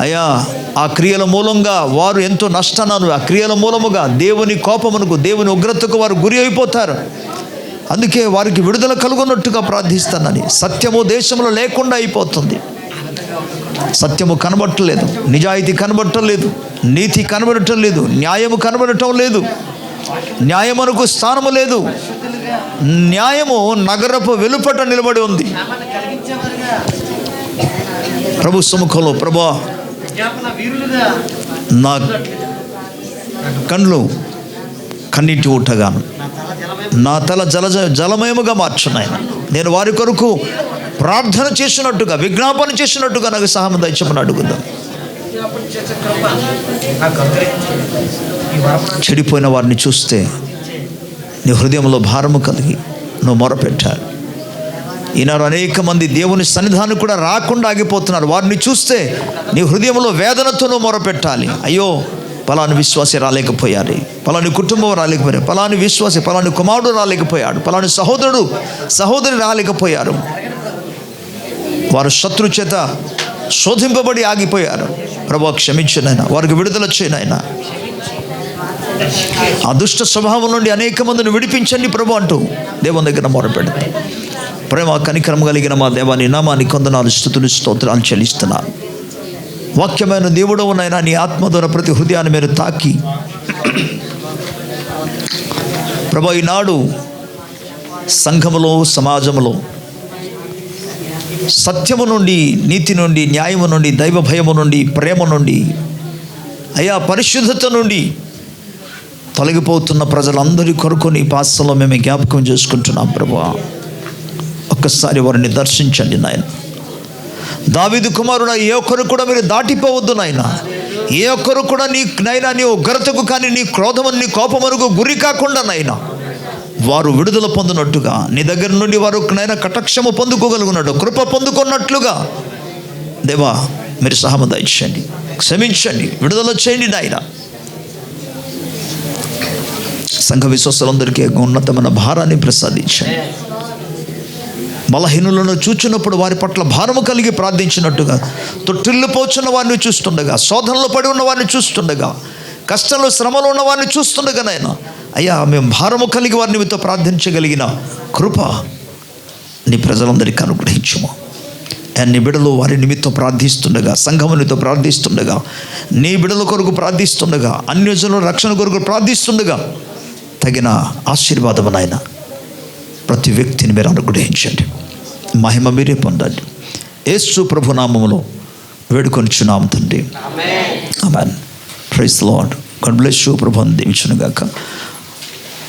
అయ్యా, ఆ క్రియల మూలంగా వారు ఎంతో నష్టాన్ని, ఆ క్రియల మూలముగా దేవుని కోపమునకు, దేవుని ఉగ్రతకు వారు గురి అయిపోతారు. అందుకే వారికి విడుదల కలుగున్నట్టుగా ప్రార్థిస్తానని. సత్యము దేశంలో లేకుండా అయిపోతుంది. సత్యము కనబడటలేదు, నిజాయితీ కనబడటం, నీతి కనబడటం లేదు, న్యాయము కనబడటం లేదు, న్యాయమునకు స్థానము లేదు. న్యాయము నగరపు వెలుపట నిలబడి ఉంది. ప్రభు సముఖంలో, ప్రభువా నా కళ్ళు కన్నీటి ఊటగాను, నా తల జలమయముగా మార్చున్నాయన. నేను వారి కొరకు ప్రార్థన చేసినట్టుగా, విజ్ఞాపన చేసినట్టుగా నాకు సహాయం దయచేయమని అడుగుదాం. చెడిపోయిన వారిని చూస్తే నీ హృదయంలో భారము కలిగి నువ్వు మొరపెట్టాడు. ఈనాడు అనేక మంది దేవుని సన్నిధానం కూడా రాకుండా ఆగిపోతున్నారు. వారిని చూస్తే నీ హృదయంలో వేదనతో నువ్వు మొరపెట్టాలి. అయ్యో, పలాని విశ్వాసి రాలేకపోయారు, పలాని కుటుంబం రాలేకపోయారు, పలాని విశ్వాసి, పలాని కుమారుడు రాలేకపోయాడు, పలాని సహోదరి రాలేకపోయారు. వారు శత్రు చేత శోధింపబడి ఆగిపోయారు. ప్రభువా క్షమించునైనా, వారికి విడుదల చేయనైనా. ఆ దుష్ట స్వభావం నుండి అనేక మందిని విడిపించండి ప్రభు అంటూ దేవుని దగ్గర మొరపెడతాం. ప్రేమ కనికరం కలిగిన మా దేవాని నామానికి వందనాలు, స్తుతులు, స్తోత్రాలు చెల్లిస్తున్నాను. వాక్యమైన దేవుడవు నాయనా, నీ ఆత్మ ద్వారా ప్రతి హృదయాన్ని మీరు తాకి ప్రభు ఈనాడు సంఘములో, సమాజంలో సత్యము నుండి, నీతి నుండి, న్యాయము నుండి, దైవ భయము నుండి, ప్రేమ నుండి, అయ్యా పరిశుద్ధత నుండి తొలగిపోతున్న ప్రజలందరి కొరకు నీ పాసలో మేము జ్ఞాపకం చేసుకుంటున్నాం ప్రభువా. ఒక్కసారి వారిని దర్శించండి నాయన. దావీదు కుమారుడు ఏ ఒక్కరు కూడా మీరు దాటిపోవద్దు నాయన. ఏ ఒక్కరు కూడా నీ నైనా నీ ఉగ్రతకు కానీ, నీ క్రోధమును, నీ కోపమునకు గురి కాకుండా నైనా వారు విడుదల పొందినట్టుగా, నీ దగ్గర నుండి వారు నైనా కటాక్షము పొందుకోగలుగున్నట్టు, కృప పొందుకున్నట్లుగా దేవా మీరు సహాయం దయచేయండి, క్షమించండి, విడుదల చేయండి నాయన. సంఘ విశ్వాసులందరికీ ఉన్నతమైన భారాన్ని ప్రసాదించండి. బలహీనులను చూచినప్పుడు వారి పట్ల భారము కలిగి ప్రార్థించినట్టుగా, తొట్టిల్లిపోచున్న వారిని చూస్తుండగా, శోధనలో పడి ఉన్న వారిని చూస్తుండగా, కష్టంలో శ్రమలో ఉన్న వారిని చూస్తుండగా నాయన అయ్యా మేము భారము కలిగి వారిని మీతో ప్రార్థించగలిగిన కృప నీ ప్రజలందరికీ అనుగ్రహించుము. నీ బిడ్డలు వారి నిమిత్తం ప్రార్థిస్తుండగా, సంఘమునితో ప్రార్థిస్తుండగా, నీ బిడ్డల కొరకు ప్రార్థిస్తుండగా, అన్యజనుల రక్షణ కొరకు ప్రార్థిస్తుండగా తగిన ఆశీర్వాదము నాయన ప్రతి వ్యక్తిని మీరు అనుగ్రహించండి. మహిమ మీరే పొందండి. యేసు ప్రభు నామములో వేడుకొనిచున్నాము తండ్రి. Amen. Praise the Lord. God bless you. ప్రభు దీవించును గాక.